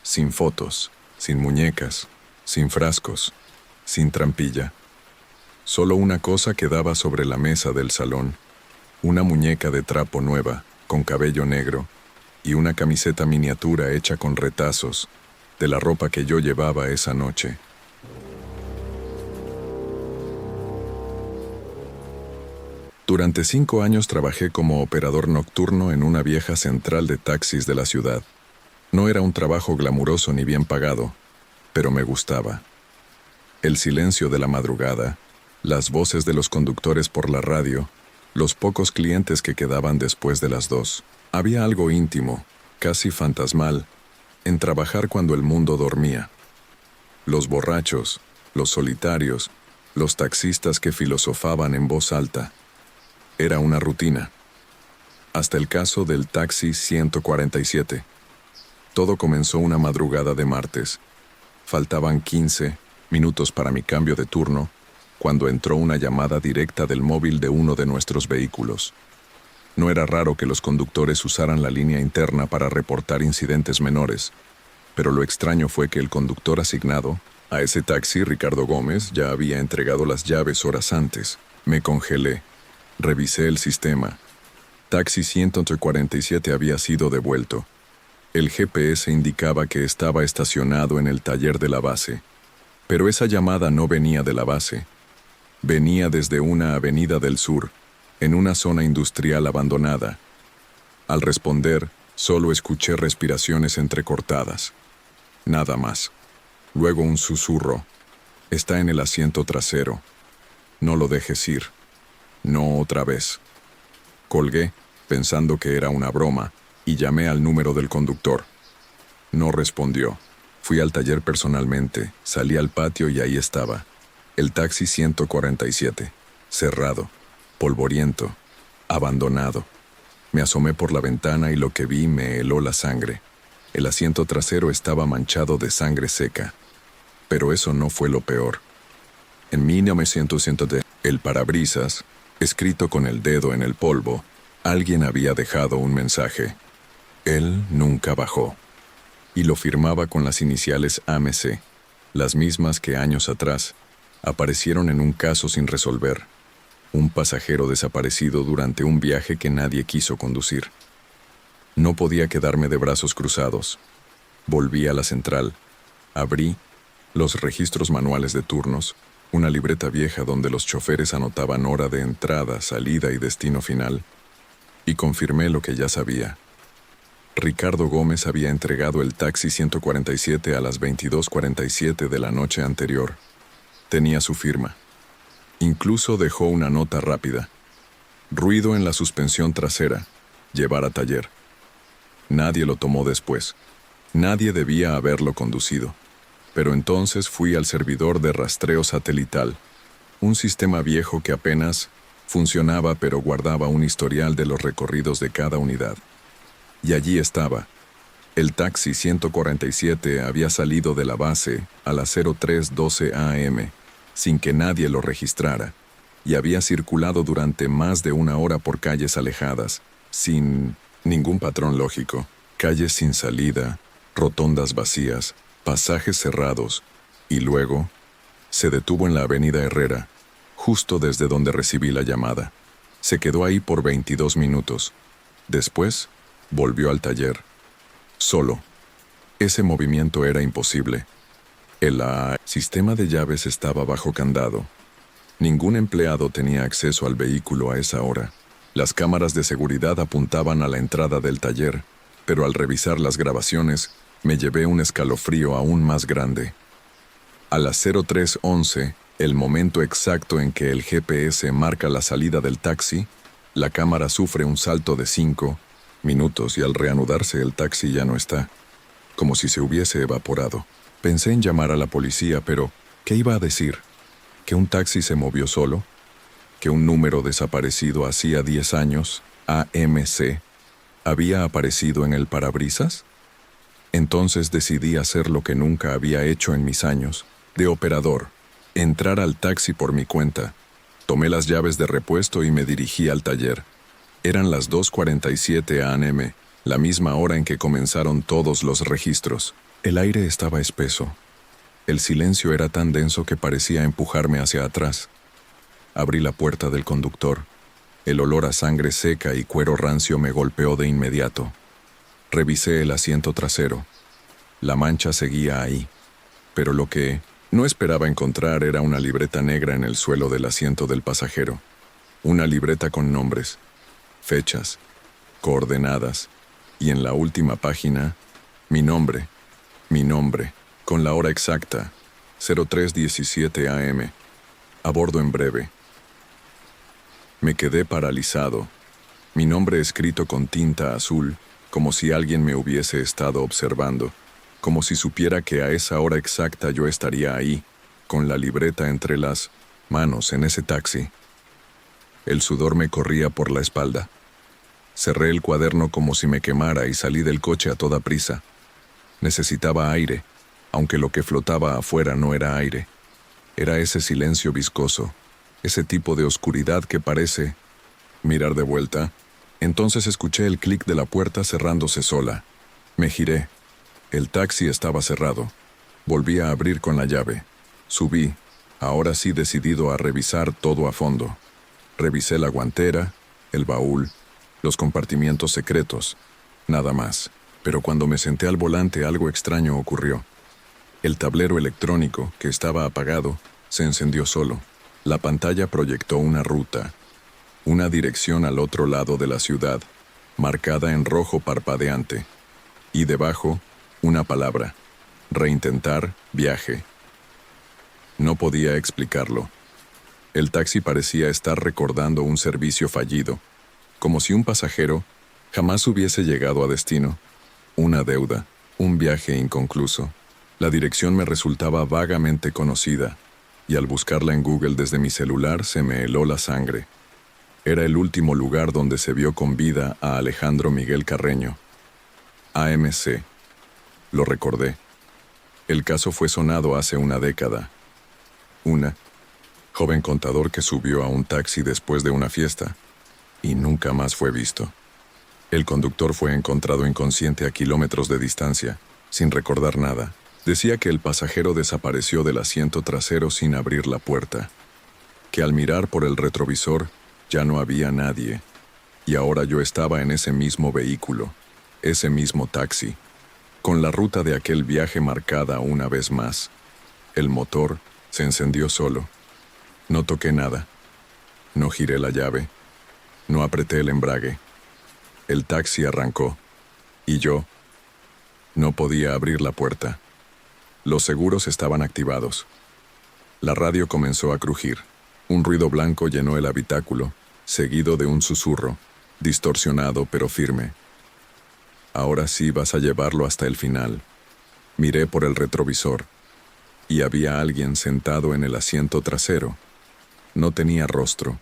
A: sin fotos, sin muñecas, sin frascos, sin trampilla. Solo una cosa quedaba sobre la mesa del salón, una muñeca de trapo nueva, con cabello negro, y una camiseta miniatura hecha con retazos de la ropa que yo llevaba esa noche. Durante 5 años trabajé como operador nocturno en una vieja central de taxis de la ciudad. No era un trabajo glamuroso ni bien pagado, pero me gustaba. El silencio de la madrugada, las voces de los conductores por la radio, los pocos clientes que quedaban después de las 2. Había algo íntimo, casi fantasmal, en trabajar cuando el mundo dormía. Los borrachos, los solitarios, los taxistas que filosofaban en voz alta. Era una rutina. Hasta el caso del taxi 147. Todo comenzó una madrugada de martes. Faltaban 15 minutos para mi cambio de turno, cuando entró una llamada directa del móvil de uno de nuestros vehículos. No era raro que los conductores usaran la línea interna para reportar incidentes menores, pero lo extraño fue que el conductor asignado a ese taxi, Ricardo Gómez, ya había entregado las llaves horas antes. Me congelé. Revisé el sistema. Taxi 147 había sido devuelto. El GPS indicaba que estaba estacionado en el taller de la base. Pero esa llamada no venía de la base. Venía desde una avenida del sur, en una zona industrial abandonada. Al responder, solo escuché respiraciones entrecortadas. Nada más. Luego un susurro. Está en el asiento trasero. No lo dejes ir. No otra vez. Colgué, pensando que era una broma, y llamé al número del conductor. No respondió. Fui al taller personalmente, salí al patio y ahí estaba. El taxi 147, cerrado, polvoriento, abandonado. Me asomé por la ventana y lo que vi me heló la sangre. El asiento trasero estaba manchado de sangre seca. Pero eso no fue lo peor. En 1900, el parabrisas, escrito con el dedo en el polvo, alguien había dejado un mensaje. Él nunca bajó. Y lo firmaba con las iniciales AMC, las mismas que años atrás aparecieron en un caso sin resolver. Un pasajero desaparecido durante un viaje que nadie quiso conducir. No podía quedarme de brazos cruzados. Volví a la central. Abrí los registros manuales de turnos, una libreta vieja donde los choferes anotaban hora de entrada, salida y destino final, y confirmé lo que ya sabía. Ricardo Gómez había entregado el taxi 147 a las 22:47 de la noche anterior. Tenía su firma. Incluso dejó una nota rápida. Ruido en la suspensión trasera. Llevar a taller. Nadie lo tomó después. Nadie debía haberlo conducido. Pero entonces fui al servidor de rastreo satelital, un sistema viejo que apenas funcionaba pero guardaba un historial de los recorridos de cada unidad. Y allí estaba. El taxi 147 había salido de la base a las 03:12 am, sin que nadie lo registrara, y había circulado durante más de una hora por calles alejadas, sin ningún patrón lógico. Calles sin salida, rotondas vacías, pasajes cerrados, y luego se detuvo en la avenida Herrera, justo desde donde recibí la llamada. Se quedó ahí por 22 minutos. Después, volvió al taller. Solo. Ese movimiento era imposible. El sistema de llaves estaba bajo candado. Ningún empleado tenía acceso al vehículo a esa hora. Las cámaras de seguridad apuntaban a la entrada del taller, pero al revisar las grabaciones, me llevé un escalofrío aún más grande. A las 03:11, el momento exacto en que el GPS marca la salida del taxi, La cámara sufre un salto de 5 minutos y al reanudarse el taxi ya no está, como si se hubiese evaporado. Pensé en llamar a la policía, pero ¿qué iba a decir? ¿Que un taxi se movió solo? ¿Que un número desaparecido hacía 10 años, AMC, había aparecido en el parabrisas? Entonces decidí hacer lo que nunca había hecho en mis años, de operador, entrar al taxi por mi cuenta. Tomé las llaves de repuesto y me dirigí al taller. Eran las 2:47 a.m., la misma hora en que comenzaron todos los registros. El aire estaba espeso. El silencio era tan denso que parecía empujarme hacia atrás. Abrí la puerta del conductor. El olor a sangre seca y cuero rancio me golpeó de inmediato. Revisé el asiento trasero. La mancha seguía ahí, pero lo que no esperaba encontrar era una libreta negra en el suelo del asiento del pasajero. Una libreta con nombres, fechas, coordenadas, y en la última página, mi nombre, con la hora exacta, 03:17 a.m., a bordo en breve. Me quedé paralizado, mi nombre escrito con tinta azul, como si alguien me hubiese estado observando, como si supiera que a esa hora exacta yo estaría ahí, con la libreta entre las manos en ese taxi. El sudor me corría por la espalda. Cerré el cuaderno como si me quemara y salí del coche a toda prisa. Necesitaba aire, aunque lo que flotaba afuera no era aire. Era ese silencio viscoso, ese tipo de oscuridad que parece mirar de vuelta. Entonces escuché el clic de la puerta cerrándose sola. Me giré. El taxi estaba cerrado. Volví a abrir con la llave. Subí, ahora sí decidido a revisar todo a fondo. Revisé la guantera, el baúl, los compartimientos secretos, nada más. Pero cuando me senté al volante algo extraño ocurrió. El tablero electrónico, que estaba apagado, se encendió solo. La pantalla proyectó una ruta, una dirección al otro lado de la ciudad, marcada en rojo parpadeante. Y debajo, una palabra: reintentar viaje. No podía explicarlo. El taxi parecía estar recordando un servicio fallido, como si un pasajero jamás hubiese llegado a destino. Una deuda, un viaje inconcluso. La dirección me resultaba vagamente conocida, y al buscarla en Google desde mi celular se me heló la sangre. Era el último lugar donde se vio con vida a Alejandro Miguel Carreño. AMC. Lo recordé. El caso fue sonado hace una década. Una joven contador que subió a un taxi después de una fiesta y nunca más fue visto. El conductor fue encontrado inconsciente a kilómetros de distancia, sin recordar nada. Decía que el pasajero desapareció del asiento trasero sin abrir la puerta, que al mirar por el retrovisor ya no había nadie, y ahora yo estaba en ese mismo vehículo, ese mismo taxi, con la ruta de aquel viaje marcada una vez más. El motor se encendió solo. No toqué nada. No giré la llave. No apreté el embrague. El taxi arrancó. Y yo no podía abrir la puerta. Los seguros estaban activados. La radio comenzó a crujir. Un ruido blanco llenó el habitáculo, seguido de un susurro, distorsionado pero firme. Ahora sí vas a llevarlo hasta el final. Miré por el retrovisor, y había alguien sentado en el asiento trasero. No tenía rostro,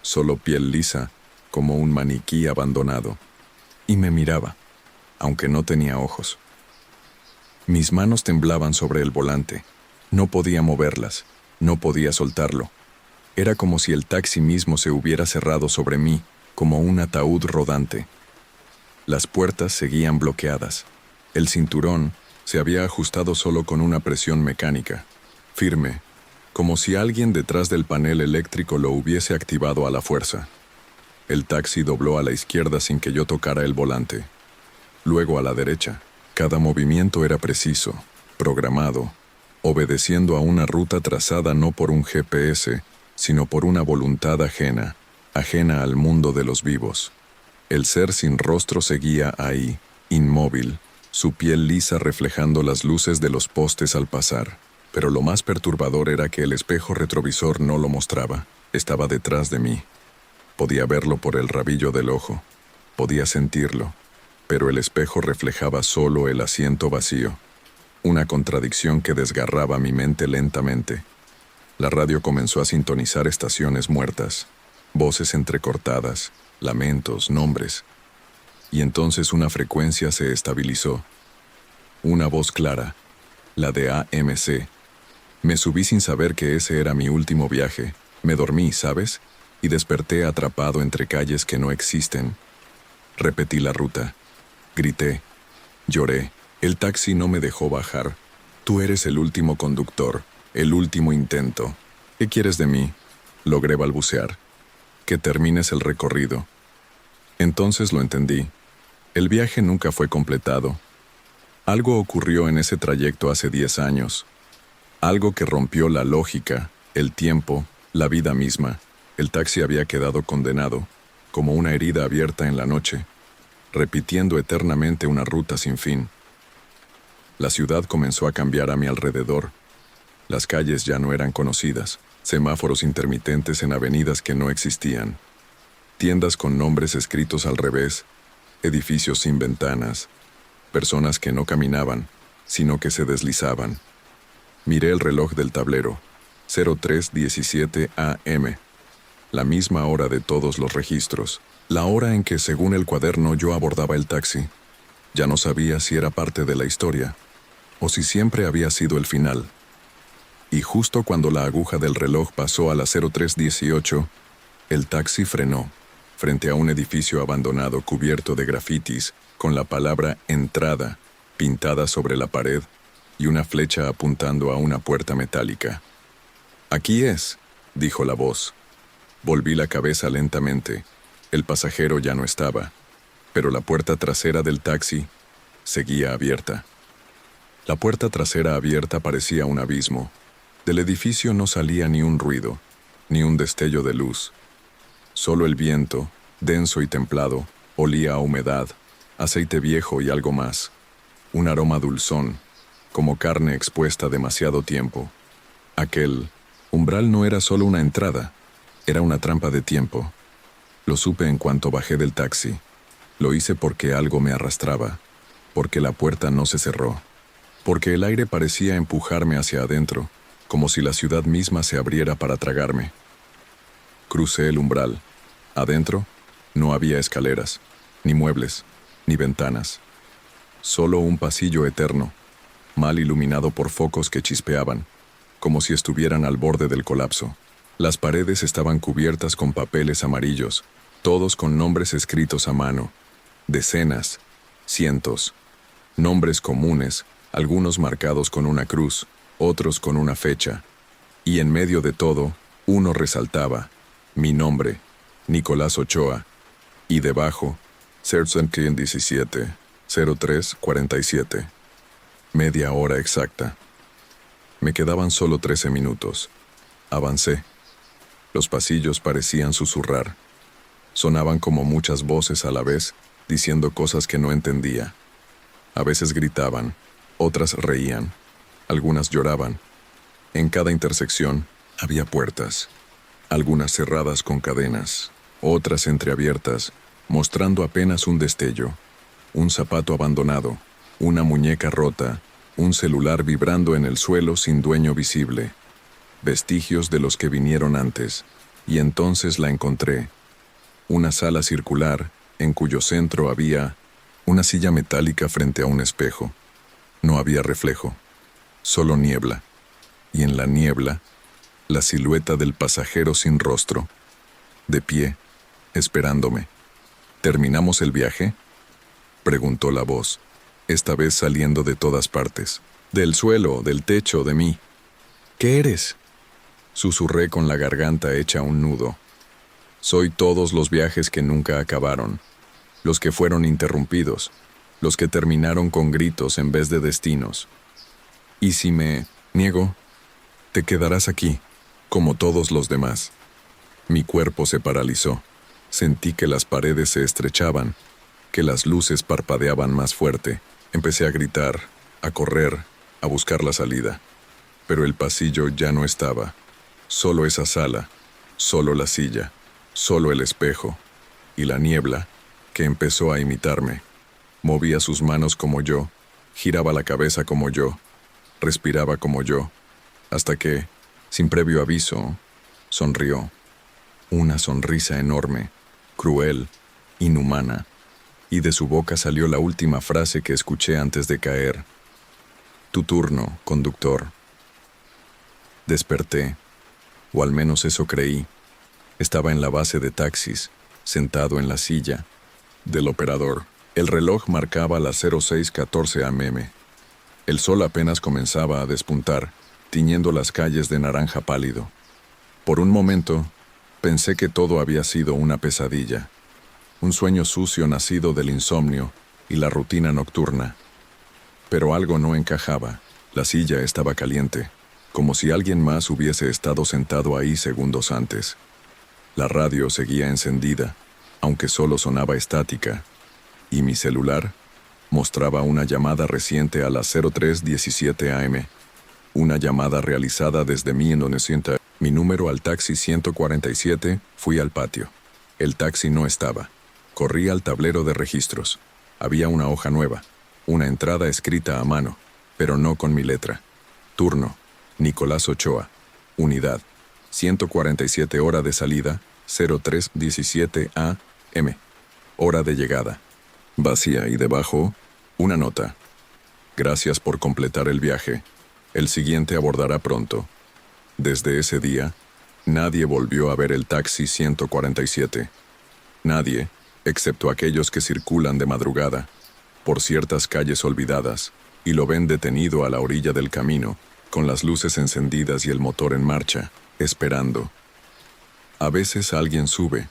A: solo piel lisa, como un maniquí abandonado. Y me miraba, aunque no tenía ojos. Mis manos temblaban sobre el volante. No podía moverlas, no podía soltarlo. Era como si el taxi mismo se hubiera cerrado sobre mí, como un ataúd rodante. Las puertas seguían bloqueadas. El cinturón se había ajustado solo con una presión mecánica, firme, como si alguien detrás del panel eléctrico lo hubiese activado a la fuerza. El taxi dobló a la izquierda sin que yo tocara el volante. Luego a la derecha. Cada movimiento era preciso, programado, obedeciendo a una ruta trazada no por un GPS, sino por una voluntad ajena al mundo de los vivos. El ser sin rostro seguía ahí, inmóvil, su piel lisa reflejando las luces de los postes al pasar. Pero lo más perturbador era que el espejo retrovisor no lo mostraba, estaba detrás de mí. Podía verlo por el rabillo del ojo, podía sentirlo, pero el espejo reflejaba solo el asiento vacío, una contradicción que desgarraba mi mente lentamente. La radio comenzó a sintonizar estaciones muertas, voces entrecortadas, lamentos, nombres. Y entonces una frecuencia se estabilizó. Una voz clara, la de AMC. Me subí sin saber que ese era mi último viaje. Me dormí, ¿sabes? Y desperté atrapado entre calles que no existen. Repetí la ruta. Grité. Lloré. El taxi no me dejó bajar. Tú eres el último conductor, el último intento. ¿Qué quieres de mí? Logré balbucear. Que termines el recorrido. Entonces lo entendí. El viaje nunca fue completado. Algo ocurrió en ese trayecto hace 10 años. Algo que rompió la lógica, el tiempo, la vida misma. El taxi había quedado condenado, como una herida abierta en la noche, repitiendo eternamente una ruta sin fin. La ciudad comenzó a cambiar a mi alrededor. Las calles ya no eran conocidas, semáforos intermitentes en avenidas que no existían, tiendas con nombres escritos al revés, edificios sin ventanas, personas que no caminaban, sino que se deslizaban. Miré el reloj del tablero, 03:17 AM, la misma hora de todos los registros, la hora en que, según el cuaderno, yo abordaba el taxi. Ya no sabía si era parte de la historia, o si siempre había sido el final. Y justo cuando la aguja del reloj pasó a las 03:18, el taxi frenó, frente a un edificio abandonado cubierto de grafitis, con la palabra entrada pintada sobre la pared y una flecha apuntando a una puerta metálica. Aquí es, dijo la voz. Volví la cabeza lentamente. El pasajero ya no estaba, pero la puerta trasera del taxi seguía abierta. La puerta trasera abierta parecía un abismo. Del edificio no salía ni un ruido, ni un destello de luz. Solo el viento, denso y templado, olía a humedad, aceite viejo y algo más. Un aroma dulzón, como carne expuesta demasiado tiempo. Aquel umbral no era solo una entrada, era una trampa de tiempo. Lo supe en cuanto bajé del taxi. Lo hice porque algo me arrastraba, porque la puerta no se cerró, porque el aire parecía empujarme hacia adentro, como si la ciudad misma se abriera para tragarme. Crucé el umbral. Adentro no había escaleras, ni muebles, ni ventanas. Solo un pasillo eterno, mal iluminado por focos que chispeaban, como si estuvieran al borde del colapso. Las paredes estaban cubiertas con papeles amarillos, todos con nombres escritos a mano. Decenas, cientos. Nombres comunes, algunos marcados con una cruz, otros con una fecha. Y en medio de todo, uno resaltaba, mi nombre, Nicolás Ochoa, y debajo, Sertzenkin 17, 03:47. Media hora exacta. Me quedaban solo 13 minutos. Avancé. Los pasillos parecían susurrar. Sonaban como muchas voces a la vez, diciendo cosas que no entendía. A veces gritaban, otras reían, algunas lloraban. En cada intersección había puertas, algunas cerradas con cadenas, otras entreabiertas, mostrando apenas un destello, un zapato abandonado, una muñeca rota, un celular vibrando en el suelo sin dueño visible. Vestigios de los que vinieron antes, y entonces la encontré. Una sala circular, en cuyo centro había una silla metálica frente a un espejo. No había reflejo, solo niebla, y en la niebla, la silueta del pasajero sin rostro, de pie, esperándome. ¿Terminamos el viaje?, preguntó la voz, esta vez saliendo de todas partes, del suelo, del techo, de mí. ¿Qué eres?, susurré con la garganta hecha un nudo. Soy todos los viajes que nunca acabaron, los que fueron interrumpidos, los que terminaron con gritos en vez de destinos. Y si me niego, te quedarás aquí, como todos los demás. Mi cuerpo se paralizó. Sentí que las paredes se estrechaban, que las luces parpadeaban más fuerte. Empecé a gritar, a correr, a buscar la salida. Pero el pasillo ya no estaba. Solo esa sala, solo la silla. Solo el espejo y la niebla, que empezó a imitarme. Movía sus manos como yo, giraba la cabeza como yo, respiraba como yo, hasta que, sin previo aviso, sonrió. Una sonrisa enorme, cruel, inhumana, y de su boca salió la última frase que escuché antes de caer. Tu turno, conductor. Desperté, o al menos eso creí. Estaba en la base de taxis, sentado en la silla del operador. El reloj marcaba las 06:14 am. El sol apenas comenzaba a despuntar, tiñendo las calles de naranja pálido. Por un momento, pensé que todo había sido una pesadilla, un sueño sucio nacido del insomnio y la rutina nocturna. Pero algo no encajaba. La silla estaba caliente, como si alguien más hubiese estado sentado ahí segundos antes. La radio seguía encendida, aunque solo sonaba estática, y mi celular mostraba una llamada reciente a las 03:17 am. Una llamada realizada desde mi Indonesia. Mi número al taxi 147, fui al patio. El taxi no estaba. Corrí al tablero de registros. Había una hoja nueva, una entrada escrita a mano, pero no con mi letra. Turno, Nicolás Ochoa. Unidad, 147 hora de salida, 03:17 am. Hora de llegada. Vacía y debajo, una nota. Gracias por completar el viaje. El siguiente abordará pronto. Desde ese día, nadie volvió a ver el taxi 147. Nadie, excepto aquellos que circulan de madrugada por ciertas calles olvidadas y lo ven detenido a la orilla del camino, con las luces encendidas y el motor en marcha, esperando. A veces alguien sube,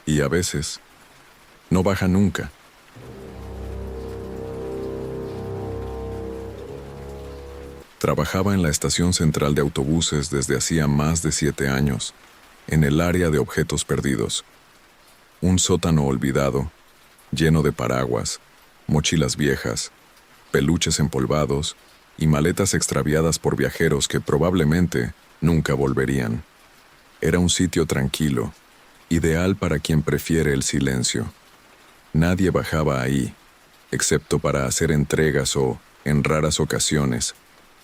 A: y a veces no baja nunca. Trabajaba en la estación central de autobuses desde hacía más de 7 años, en el área de objetos perdidos. Un sótano olvidado, lleno de paraguas, mochilas viejas, peluches empolvados y maletas extraviadas por viajeros que probablemente nunca volverían. Era un sitio tranquilo, ideal para quien prefiere el silencio. Nadie bajaba ahí, excepto para hacer entregas o, en raras ocasiones,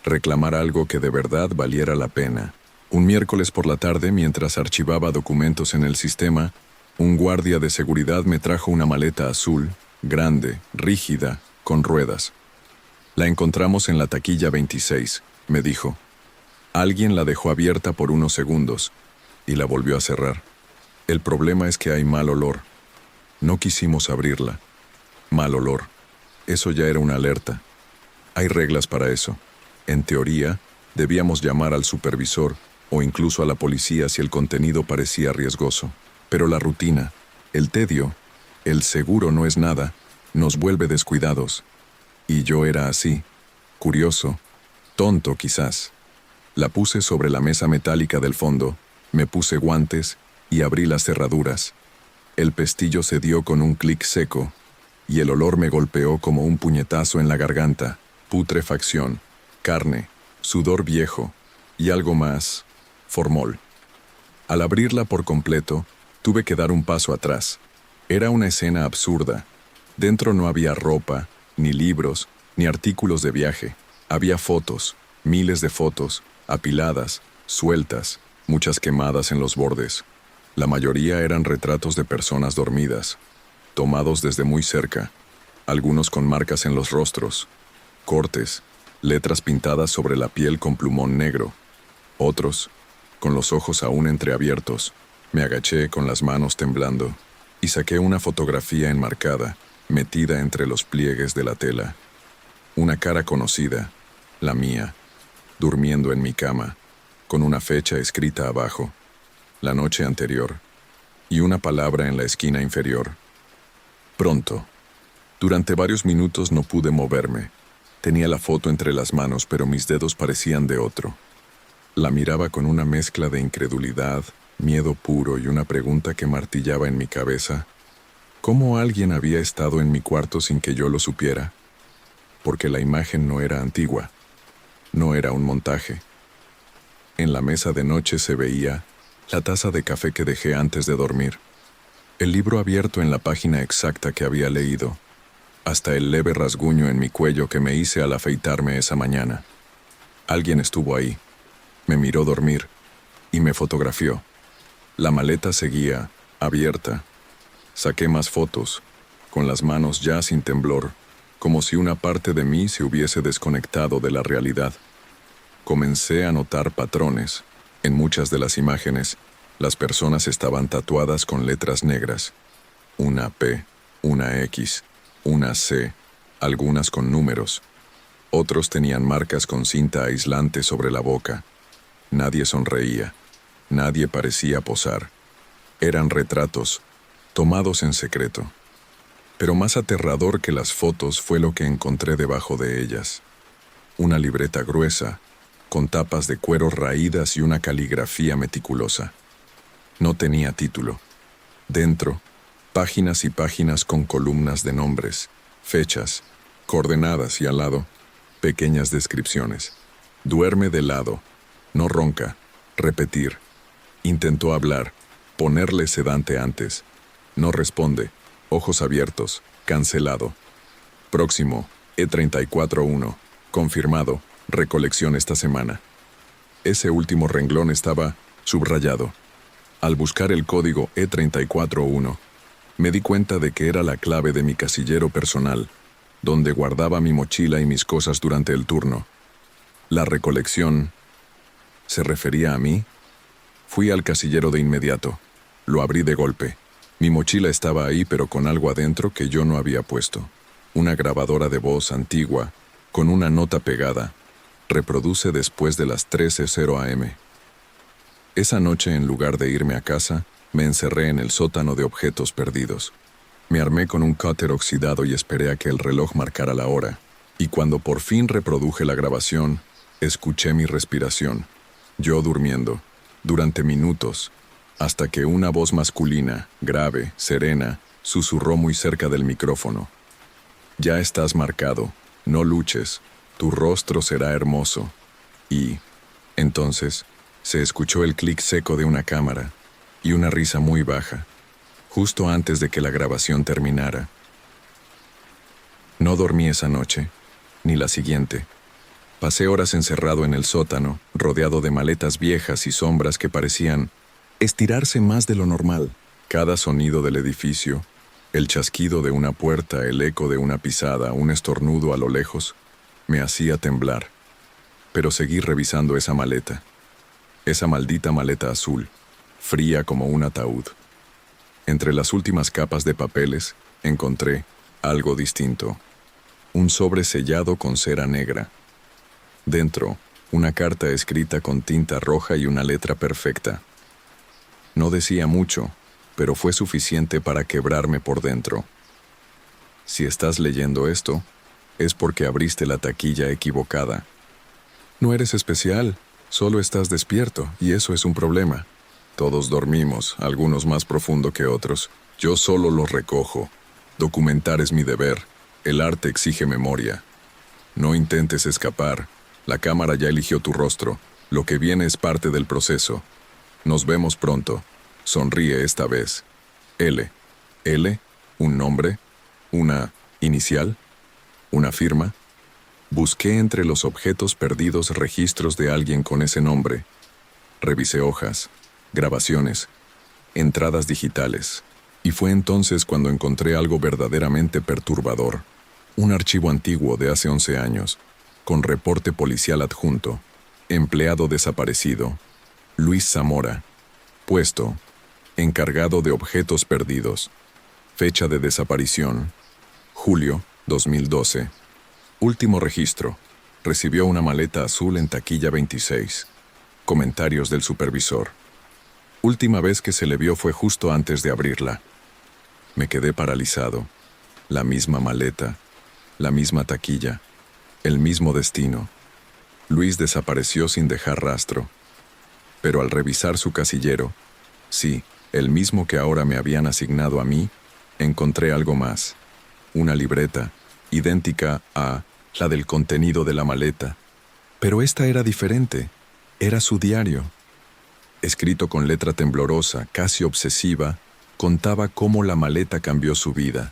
A: reclamar algo que de verdad valiera la pena. Un miércoles por la tarde, mientras archivaba documentos en el sistema, un guardia de seguridad me trajo una maleta azul, grande, rígida, con ruedas. La encontramos en la taquilla 26, me dijo. Alguien la dejó abierta por unos segundos y la volvió a cerrar. El problema es que hay mal olor. No quisimos abrirla. Mal olor. Eso ya era una alerta. Hay reglas para eso. En teoría, debíamos llamar al supervisor o incluso a la policía si el contenido parecía riesgoso. Pero la rutina, el tedio, el seguro no es nada, nos vuelve descuidados. Y yo era así, curioso, tonto quizás. La puse sobre la mesa metálica del fondo, me puse guantes y abrí las cerraduras. El pestillo se dio con un clic seco, y el olor me golpeó como un puñetazo en la garganta. Putrefacción, carne, sudor viejo y algo más, formol. Al abrirla por completo, tuve que dar un paso atrás. Era una escena absurda. Dentro no había ropa, ni libros, ni artículos de viaje. Había fotos, miles de fotos, apiladas, sueltas, muchas quemadas en los bordes. La mayoría eran retratos de personas dormidas, tomados desde muy cerca, algunos con marcas en los rostros, cortes, letras pintadas sobre la piel con plumón negro, otros, con los ojos aún entreabiertos. Me agaché con las manos temblando y saqué una fotografía enmarcada, metida entre los pliegues de la tela. Una cara conocida, la mía, durmiendo en mi cama, con una fecha escrita abajo, la noche anterior, y una palabra en la esquina inferior. Pronto. Durante varios minutos no pude moverme. Tenía la foto entre las manos, pero mis dedos parecían de otro. La miraba con una mezcla de incredulidad, miedo puro y una pregunta que martillaba en mi cabeza. ¿Cómo alguien había estado en mi cuarto sin que yo lo supiera? Porque la imagen no era antigua. No era un montaje. En la mesa de noche se veía la taza de café que dejé antes de dormir, el libro abierto en la página exacta que había leído, hasta el leve rasguño en mi cuello que me hice al afeitarme esa mañana. Alguien estuvo ahí, me miró dormir y me fotografió. La maleta seguía abierta. Saqué más fotos, con las manos ya sin temblor, como si una parte de mí se hubiese desconectado de la realidad. Comencé a notar patrones. En muchas de las imágenes, las personas estaban tatuadas con letras negras. Una P, una X, una C, algunas con números. Otros tenían marcas con cinta aislante sobre la boca. Nadie sonreía. Nadie parecía posar. Eran retratos, tomados en secreto. Pero más aterrador que las fotos fue lo que encontré debajo de ellas. Una libreta gruesa, con tapas de cuero raídas y una caligrafía meticulosa. No tenía título. Dentro, páginas y páginas con columnas de nombres, fechas, coordenadas y al lado, pequeñas descripciones. Duerme de lado, no ronca, repetir. Intentó hablar, ponerle sedante antes. No responde, ojos abiertos, cancelado. Próximo, E341, confirmado, recolección esta semana. Ese último renglón estaba subrayado. Al buscar el código E341, me di cuenta de que era la clave de mi casillero personal, donde guardaba mi mochila y mis cosas durante el turno. La recolección ¿se refería a mí? Fui al casillero de inmediato. Lo abrí de golpe. Mi mochila estaba ahí, pero con algo adentro que yo no había puesto. Una grabadora de voz antigua, con una nota pegada. Reproduce después de las 13:00 am. Esa noche, en lugar de irme a casa, me encerré en el sótano de objetos perdidos. Me armé con un cúter oxidado y esperé a que el reloj marcara la hora. Y cuando por fin reproduje la grabación, escuché mi respiración. Yo durmiendo, durante minutos, hasta que una voz masculina, grave, serena, susurró muy cerca del micrófono. Ya estás marcado, no luches, tu rostro será hermoso. Y, entonces, se escuchó el clic seco de una cámara y una risa muy baja, justo antes de que la grabación terminara. No dormí esa noche, ni la siguiente. Pasé horas encerrado en el sótano, rodeado de maletas viejas y sombras que parecían estirarse más de lo normal. Cada sonido del edificio, el chasquido de una puerta, el eco de una pisada, un estornudo a lo lejos, me hacía temblar. Pero seguí revisando esa maleta. Esa maldita maleta azul, fría como un ataúd. Entre las últimas capas de papeles, encontré algo distinto. Un sobre sellado con cera negra. Dentro, una carta escrita con tinta roja y una letra perfecta. No decía mucho, pero fue suficiente para quebrarme por dentro. Si estás leyendo esto, es porque abriste la taquilla equivocada. No eres especial, solo estás despierto, y eso es un problema. Todos dormimos, algunos más profundo que otros. Yo solo los recojo. Documentar es mi deber. El arte exige memoria. No intentes escapar. La cámara ya eligió tu rostro. Lo que viene es parte del proceso. Nos vemos pronto. Sonríe esta vez. L. L. ¿Un nombre? ¿Una inicial? ¿Una firma? Busqué entre los objetos perdidos registros de alguien con ese nombre. Revisé hojas, grabaciones, entradas digitales. Y fue entonces cuando encontré algo verdaderamente perturbador. Un archivo antiguo de hace 11 años, con reporte policial adjunto, empleado desaparecido, Luis Zamora, puesto, encargado de objetos perdidos, fecha de desaparición, julio 2012. Último registro, recibió una maleta azul en taquilla 26. Comentarios del supervisor. Última vez que se le vio fue justo antes de abrirla. Me quedé paralizado. La misma maleta, la misma taquilla, el mismo destino. Luis desapareció sin dejar rastro. Pero al revisar su casillero, sí, el mismo que ahora me habían asignado a mí, encontré algo más. Una libreta, idéntica a la del contenido de la maleta. Pero esta era diferente. Era su diario. escrito con letra temblorosa, casi obsesiva, contaba cómo la maleta cambió su vida,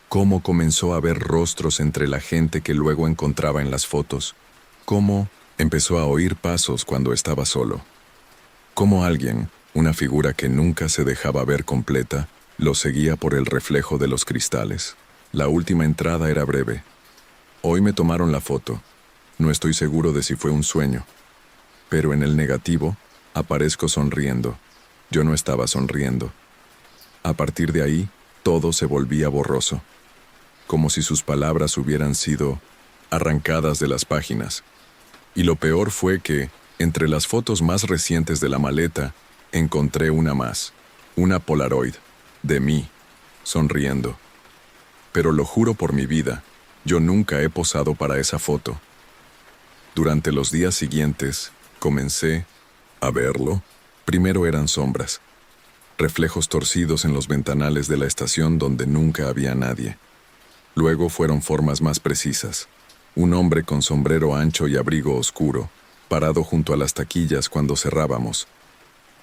A: cómo comenzó a ver rostros entre la gente que luego encontraba en las fotos, cómo empezó a oír pasos cuando estaba solo, cómo alguien, una figura que nunca se dejaba ver completa, lo seguía por el reflejo de los cristales. La última entrada era breve. Hoy me tomaron la foto. No estoy seguro de si fue un sueño, pero en el negativo aparezco sonriendo. Yo no estaba sonriendo. A partir de ahí, todo se volvía borroso, como si sus palabras hubieran sido arrancadas de las páginas. Y lo peor fue que, entre las fotos más recientes de la maleta, encontré una más, una Polaroid, de mí, sonriendo. Pero lo juro por mi vida, yo nunca he posado para esa foto. Durante los días siguientes, comencé a verlo. Primero eran sombras, reflejos torcidos en los ventanales de la estación donde nunca había nadie. Luego fueron formas más precisas. Un hombre con sombrero ancho y abrigo oscuro, parado junto a las taquillas cuando cerrábamos.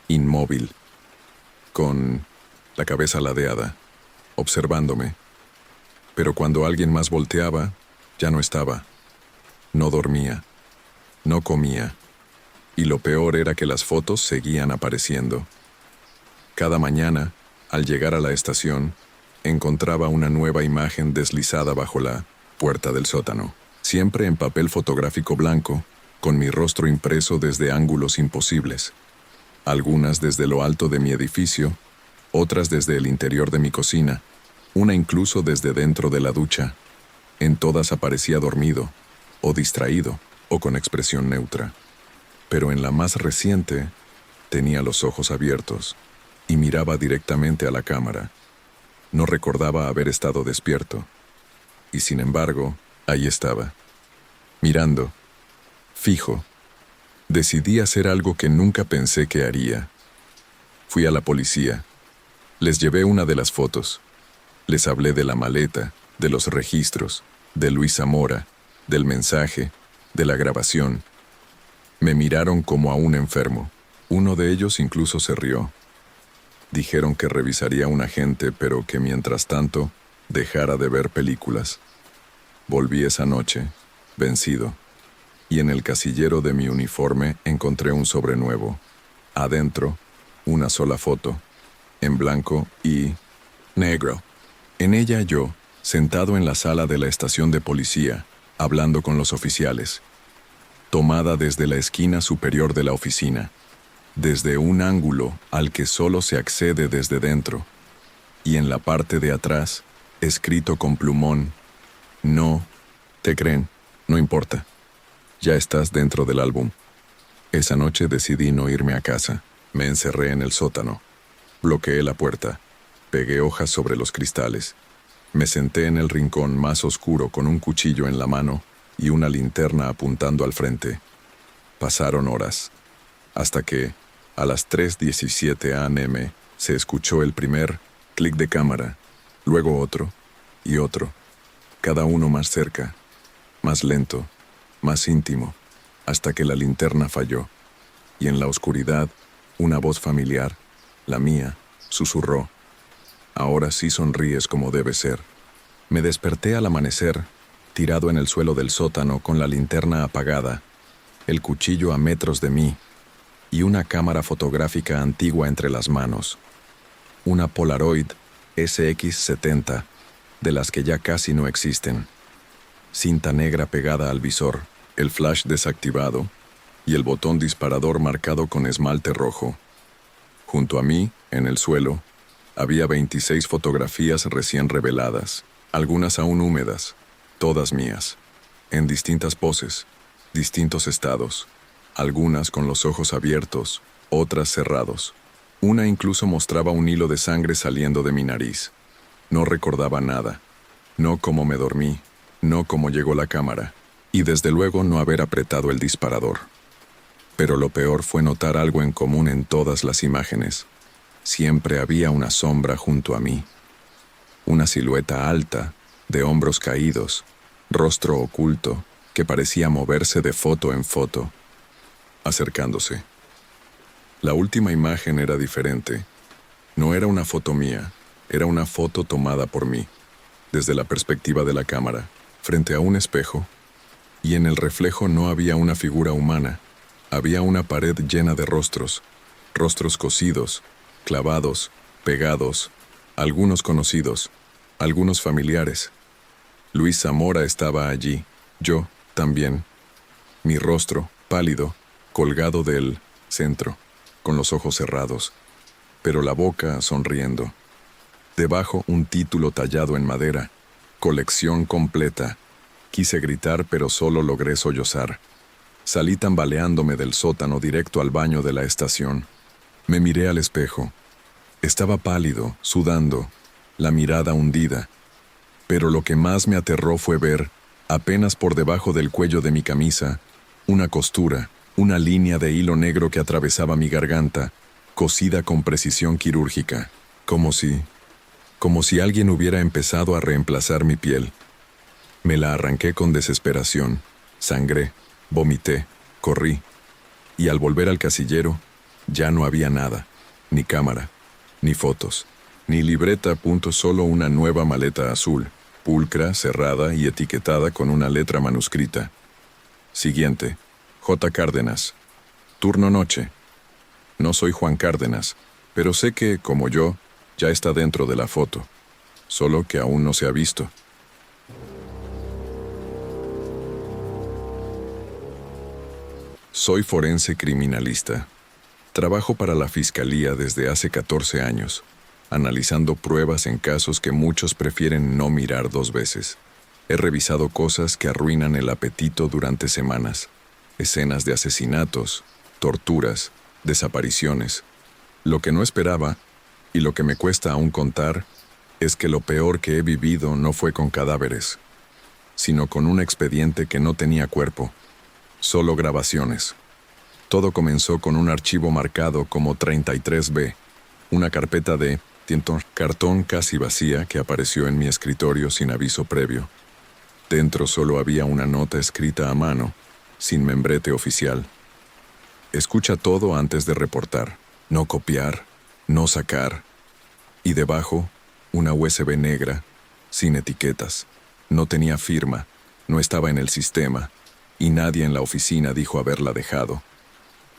A: Inmóvil, con la cabeza ladeada, observándome. Pero cuando alguien más volteaba, ya no estaba. No dormía, no comía. Y lo peor era que las fotos seguían apareciendo. Cada mañana, al llegar a la estación, encontraba una nueva imagen deslizada bajo la puerta del sótano, siempre en papel fotográfico blanco, con mi rostro impreso desde ángulos imposibles. Algunas desde lo alto de mi edificio, otras desde el interior de mi cocina, una incluso desde dentro de la ducha. En todas aparecía dormido, o distraído, o con expresión neutra. Pero en la más reciente, tenía los ojos abiertos y miraba directamente a la cámara. No recordaba haber estado despierto. Y sin embargo, ahí estaba, mirando, fijo. Decidí hacer algo que nunca pensé que haría. Fui a la policía. Les llevé una de las fotos. Les hablé de la maleta, de los registros, de Luis Zamora, del mensaje, de la grabación. Me miraron como a un enfermo. Uno de ellos incluso se rió. Dijeron que revisaría a un agente, pero que mientras tanto dejara de ver películas. Volví esa noche, vencido, y en el casillero de mi uniforme encontré un sobre nuevo. Adentro, una sola foto, en blanco y negro. En ella yo, sentado en la sala de la estación de policía, hablando con los oficiales, tomada desde la esquina superior de la oficina, desde un ángulo al que solo se accede desde dentro, y en la parte de atrás, escrito con plumón, no te creen, no importa, ya estás dentro del álbum. Esa noche decidí no irme a casa, me encerré en el sótano, bloqueé la puerta, pegué hojas sobre los cristales, me senté en el rincón más oscuro con un cuchillo en la mano y una linterna apuntando al frente. Pasaron horas, hasta que, a las 3:17 a.m., se escuchó el primer clic de cámara, luego otro y otro, cada uno más cerca, más lento, más íntimo, hasta que la linterna falló, y en la oscuridad, una voz familiar, la mía, susurró: «Ahora sí sonríes como debe ser». Me desperté al amanecer, tirado en el suelo del sótano con la linterna apagada, el cuchillo a metros de mí y una cámara fotográfica antigua entre las manos. Una Polaroid SX70, de las que ya casi no existen. Cinta negra pegada al visor, el flash desactivado y el botón disparador marcado con esmalte rojo. Junto a mí, en el suelo, había 26 fotografías recién reveladas, algunas aún húmedas, todas mías, en distintas poses, distintos estados, algunas con los ojos abiertos, otras cerrados. Una incluso mostraba un hilo de sangre saliendo de mi nariz. No recordaba nada, no cómo me dormí, no cómo llegó la cámara, y desde luego no haber apretado el disparador. Pero lo peor fue notar algo en común en todas las imágenes. Siempre había una sombra junto a mí. Una silueta alta, de hombros caídos, rostro oculto, que parecía moverse de foto en foto, acercándose. La última imagen era diferente. No era una foto mía, era una foto tomada por mí, desde la perspectiva de la cámara, frente a un espejo, y en el reflejo no había una figura humana, había una pared llena de rostros, rostros cosidos, clavados, pegados, algunos conocidos, algunos familiares. Luis Zamora estaba allí, yo también. Mi rostro, pálido, colgado del centro, con los ojos cerrados, pero la boca sonriendo. Debajo un título tallado en madera, colección completa. Quise gritar, pero solo logré sollozar. Salí tambaleándome del sótano directo al baño de la estación. Me miré al espejo. Estaba pálido, sudando, la mirada hundida. Pero lo que más me aterró fue ver, apenas por debajo del cuello de mi camisa, una costura, una línea de hilo negro que atravesaba mi garganta, cosida con precisión quirúrgica, como si alguien hubiera empezado a reemplazar mi piel. Me la arranqué con desesperación, sangré, vomité, corrí, y al volver al casillero, ya no había nada, ni cámara, ni fotos, ni libreta, solo una nueva maleta azul, pulcra, cerrada y etiquetada con una letra manuscrita. Siguiente, J. Cárdenas. Turno noche. No soy Juan Cárdenas, pero sé que, como yo, ya está dentro de la foto, solo que aún no se ha visto. Soy forense criminalista. Trabajo para la Fiscalía desde hace 14 años, analizando pruebas en casos que muchos prefieren no mirar 2 veces. He revisado cosas que arruinan el apetito durante semanas, escenas de asesinatos, torturas, desapariciones. Lo que no esperaba, y lo que me cuesta aún contar, es que lo peor que he vivido no fue con cadáveres, sino con un expediente que no tenía cuerpo, solo grabaciones. Todo comenzó con un archivo marcado como 33B, una carpeta de cartón casi vacía que apareció en mi escritorio sin aviso previo. Dentro solo había una nota escrita a mano, sin membrete oficial. Escucha todo antes de reportar, no copiar, no sacar. Y debajo, una USB negra, sin etiquetas. No tenía firma, no estaba en el sistema, y nadie en la oficina dijo haberla dejado.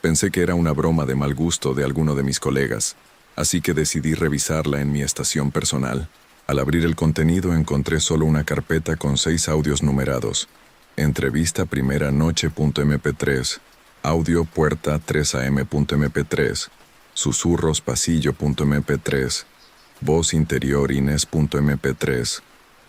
A: Pensé que era una broma de mal gusto de alguno de mis colegas, así que decidí revisarla en mi estación personal. Al abrir el contenido encontré solo una carpeta con 6 audios numerados. Entrevista primera noche.mp3, audio puerta 3am.mp3, susurros pasillo.mp3, voz interior Inés.mp3,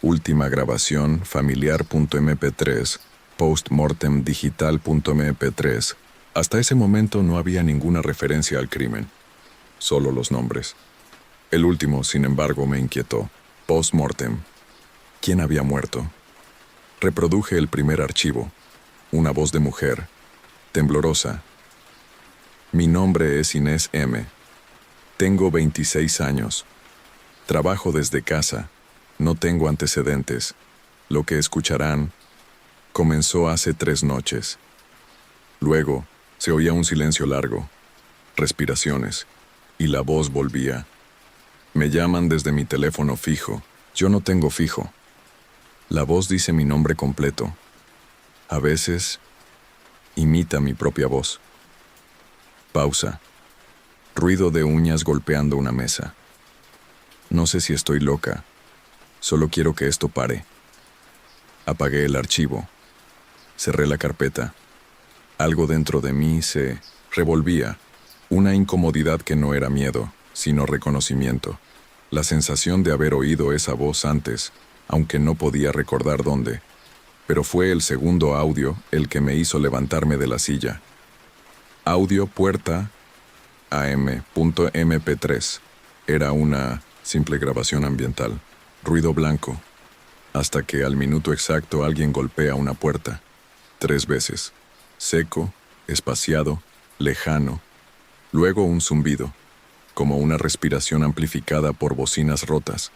A: última grabación familiar.mp3, postmortem digital.mp3. Hasta ese momento no había ninguna referencia al crimen, solo los nombres. El último, sin embargo, me inquietó. Postmortem. ¿Quién había muerto? Reproduje el primer archivo. Una voz de mujer, temblorosa. Mi nombre es Inés M. Tengo 26 años. Trabajo desde casa. No tengo antecedentes. Lo que escucharán comenzó hace 3 noches. Luego, se oía un silencio largo, respiraciones, y la voz volvía. Me llaman desde mi teléfono fijo. Yo no tengo fijo. La voz dice mi nombre completo. A veces, imita mi propia voz. Pausa. Ruido de uñas golpeando una mesa. No sé si estoy loca. Solo quiero que esto pare. Apagué el archivo. Cerré la carpeta. Algo dentro de mí se revolvía. Una incomodidad que no era miedo, sino reconocimiento. La sensación de haber oído esa voz antes, aunque no podía recordar dónde. Pero fue el segundo audio el que me hizo levantarme de la silla. Audio puerta am.mp3. Era una simple grabación ambiental. Ruido blanco. Hasta que al minuto exacto alguien golpea una puerta. 3 veces. Seco, espaciado, lejano. Luego un zumbido, como una respiración amplificada por bocinas rotas.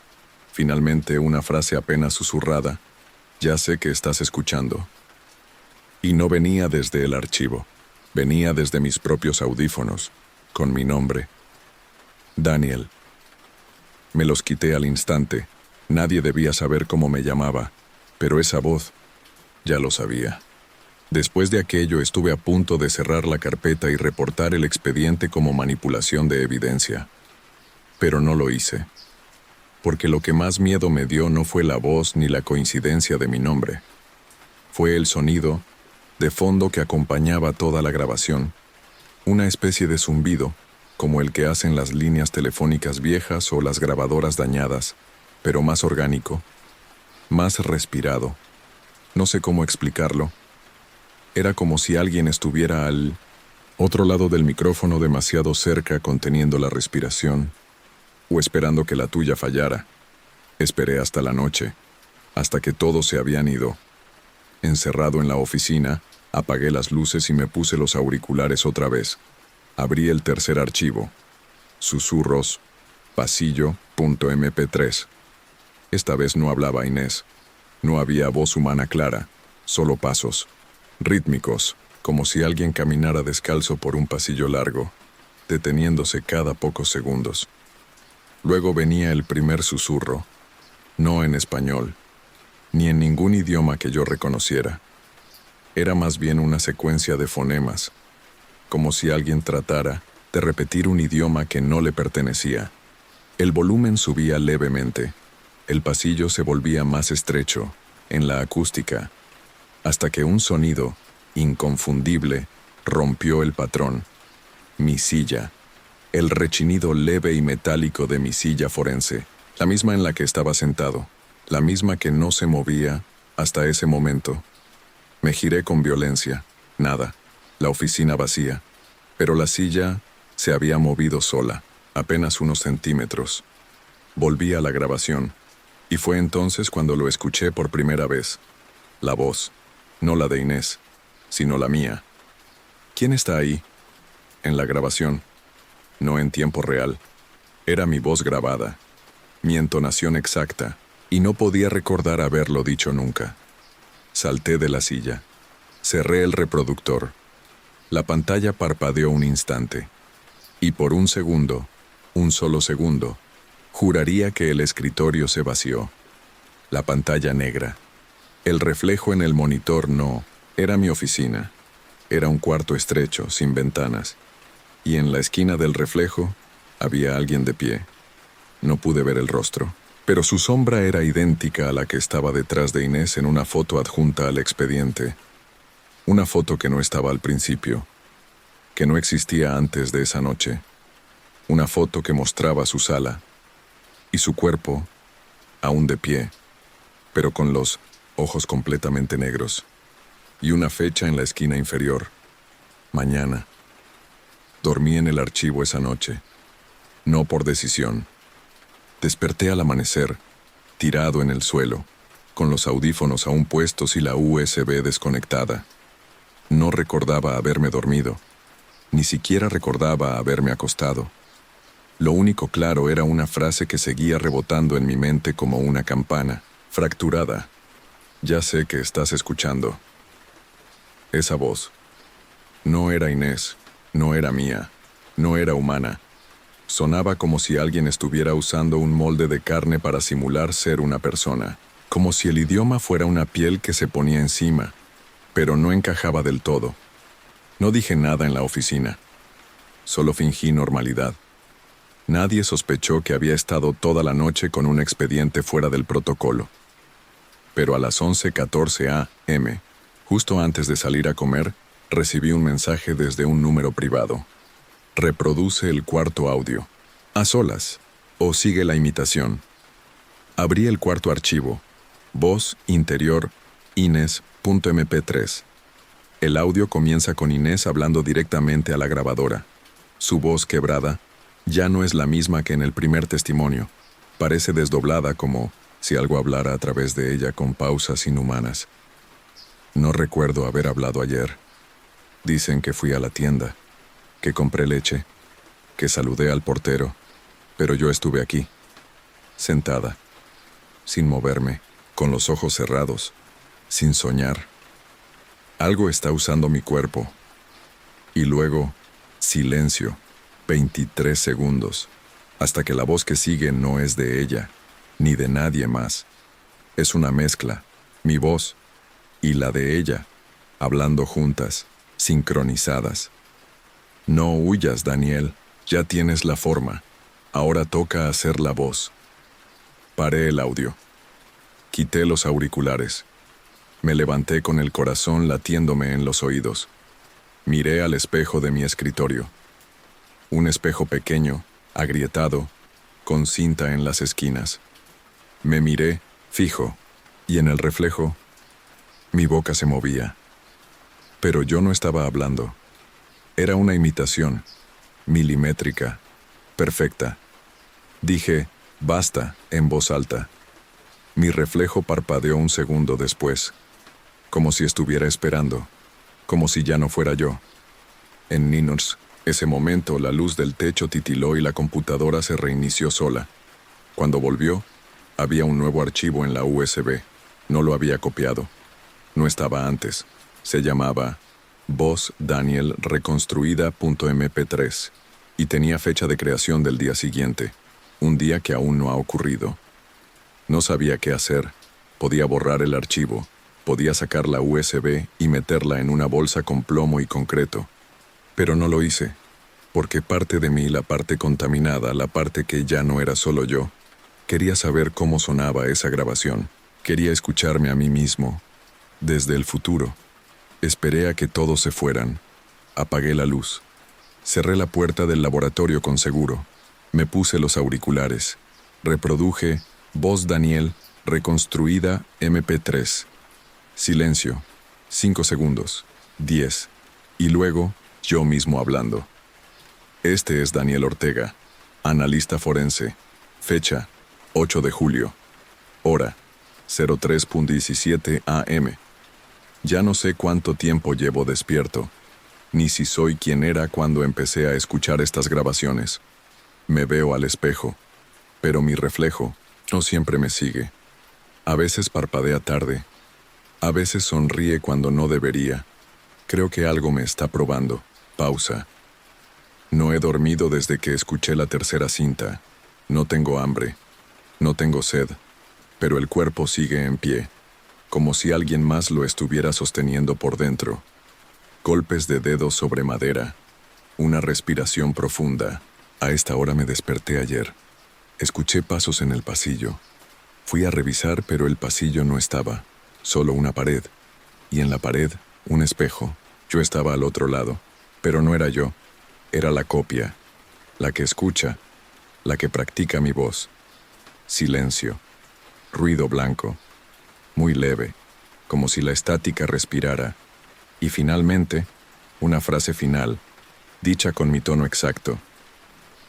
A: Finalmente una frase apenas susurrada. Ya sé que estás escuchando. Y no venía desde el archivo. Venía desde mis propios audífonos. con mi nombre. Daniel. Me los quité al instante. Nadie debía saber cómo me llamaba, pero esa voz ya lo sabía. Después de aquello estuve a punto de cerrar la carpeta y reportar el expediente como manipulación de evidencia. Pero no lo hice, porque lo que más miedo me dio no fue la voz ni la coincidencia de mi nombre. Fue el sonido de fondo que acompañaba toda la grabación, una especie de zumbido, como el que hacen las líneas telefónicas viejas o las grabadoras dañadas, pero más orgánico, más respirado. No sé cómo explicarlo. Era como si alguien estuviera al otro lado del micrófono demasiado cerca conteniendo la respiración, o esperando que la tuya fallara. Esperé hasta la noche, hasta que todos se habían ido. Encerrado en la oficina, apagué las luces y me puse los auriculares otra vez. Abrí el tercer archivo. Susurros, pasillo.mp3. Esta vez no hablaba Inés. No había voz humana clara, solo pasos, rítmicos, como si alguien caminara descalzo por un pasillo largo, deteniéndose cada pocos segundos. Luego venía el primer susurro, no en español, ni en ningún idioma que yo reconociera. Era más bien una secuencia de fonemas, como si alguien tratara de repetir un idioma que no le pertenecía. El volumen subía levemente, el pasillo se volvía más estrecho, en la acústica, hasta que un sonido, inconfundible, rompió el patrón. Mi silla, el rechinido leve y metálico de mi silla forense, la misma en la que estaba sentado, la misma que no se movía hasta ese momento. Me giré con violencia, nada, la oficina vacía, pero la silla se había movido sola, apenas unos centímetros. Volví a la grabación, y fue entonces cuando lo escuché por primera vez. La voz, no la de Inés, sino la mía. ¿Quién está ahí? En la grabación, no en tiempo real. Era mi voz grabada, mi entonación exacta, y no podía recordar haberlo dicho nunca. Salté de la silla. Cerré el reproductor. La pantalla parpadeó un instante. Y por un segundo, un solo segundo, juraría que el escritorio se vació. La pantalla negra. El reflejo en el monitor no era mi oficina. Era un cuarto estrecho, sin ventanas. Y en la esquina del reflejo había alguien de pie. No pude ver el rostro, pero su sombra era idéntica a la que estaba detrás de Inés en una foto adjunta al expediente. Una foto que no estaba al principio, que no existía antes de esa noche. Una foto que mostraba su sala y su cuerpo, aún de pie, pero con los ojos completamente negros, y una fecha en la esquina inferior. Mañana. Dormí en el archivo esa noche, no por decisión. Desperté al amanecer, tirado en el suelo, con los audífonos aún puestos y la USB desconectada. No recordaba haberme dormido, ni siquiera recordaba haberme acostado. Lo único claro era una frase que seguía rebotando en mi mente como una campana, fracturada. Ya sé que estás escuchando. Esa voz. No era Inés, no era mía, no era humana. Sonaba como si alguien estuviera usando un molde de carne para simular ser una persona, como si el idioma fuera una piel que se ponía encima, pero no encajaba del todo. No dije nada en la oficina. Solo fingí normalidad. Nadie sospechó que había estado toda la noche con un expediente fuera del protocolo. Pero a las 11:14 a.m., justo antes de salir a comer, recibí un mensaje desde un número privado. Reproduce el cuarto audio. A solas. O sigue la imitación. Abrí el cuarto archivo. Voz interior Inés.mp3. El audio comienza con Inés hablando directamente a la grabadora. Su voz quebrada ya no es la misma que en el primer testimonio. Parece desdoblada como si algo hablara a través de ella con pausas inhumanas. No recuerdo haber hablado ayer. Dicen que fui a la tienda, que compré leche, que saludé al portero, pero yo estuve aquí, sentada, sin moverme, con los ojos cerrados, sin soñar. Algo está usando mi cuerpo. Y luego, silencio. 23 segundos, hasta que la voz que sigue no es de ella, ni de nadie más. Es una mezcla, mi voz y la de ella, hablando juntas, sincronizadas. No huyas, Daniel, ya tienes la forma. Ahora toca hacer la voz. Paré el audio. Quité los auriculares. Me levanté con el corazón latiéndome en los oídos. Miré al espejo de mi escritorio. Un espejo pequeño, agrietado, con cinta en las esquinas. Me miré, fijo, y en el reflejo, mi boca se movía. Pero yo no estaba hablando. Era una imitación, milimétrica, perfecta. Dije, basta, en voz alta. Mi reflejo parpadeó un segundo después, como si estuviera esperando, como si ya no fuera yo. En ese momento la luz del techo titiló y la computadora se reinició sola. Cuando volvió, había un nuevo archivo en la USB. No lo había copiado. No estaba antes. Se llamaba Voz Daniel Reconstruida.mp3 y tenía fecha de creación del día siguiente, un día que aún no ha ocurrido. No sabía qué hacer. Podía borrar el archivo, podía sacar la USB y meterla en una bolsa con plomo y concreto. Pero no lo hice, porque parte de mí, la parte contaminada, la parte que ya no era solo yo, quería saber cómo sonaba esa grabación. Quería escucharme a mí mismo, desde el futuro. Esperé a que todos se fueran. Apagué la luz. Cerré la puerta del laboratorio con seguro. Me puse los auriculares. Reproduje Voz Daniel Reconstruida MP3. Silencio. 5 segundos. 10. Y luego, yo mismo hablando. Este es Daniel Ortega, analista forense. Fecha, 8 de julio. Hora, 03:17 AM. Ya no sé cuánto tiempo llevo despierto, ni si soy quien era cuando empecé a escuchar estas grabaciones. Me veo al espejo, pero mi reflejo no siempre me sigue. A veces parpadea tarde, a veces sonríe cuando no debería. Creo que algo me está probando. Pausa. No he dormido desde que escuché la tercera cinta. No tengo hambre, no tengo sed, pero el cuerpo sigue en pie, como si alguien más lo estuviera sosteniendo por dentro. Golpes de dedos sobre madera, una respiración profunda. A esta hora me desperté ayer. Escuché pasos en el pasillo. Fui a revisar, pero el pasillo no estaba, solo una pared. Y en la pared, un espejo. Yo estaba al otro lado, pero no era yo. Era la copia, la que escucha, la que practica mi voz. Silencio. Ruido blanco. Muy leve, como si la estática respirara. Y finalmente, una frase final, dicha con mi tono exacto.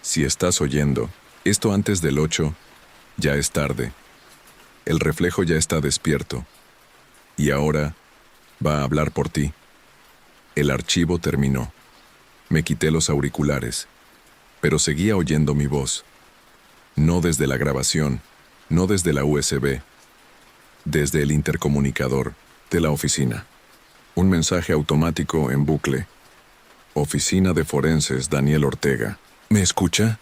A: Si estás oyendo, esto antes del 8, ya es tarde. El reflejo ya está despierto. Y ahora, va a hablar por ti. El archivo terminó. Me quité los auriculares, pero seguía oyendo mi voz. No desde la grabación, no desde la USB, desde el intercomunicador de la oficina. Un mensaje automático en bucle. Oficina de Forenses Daniel Ortega. ¿Me escucha?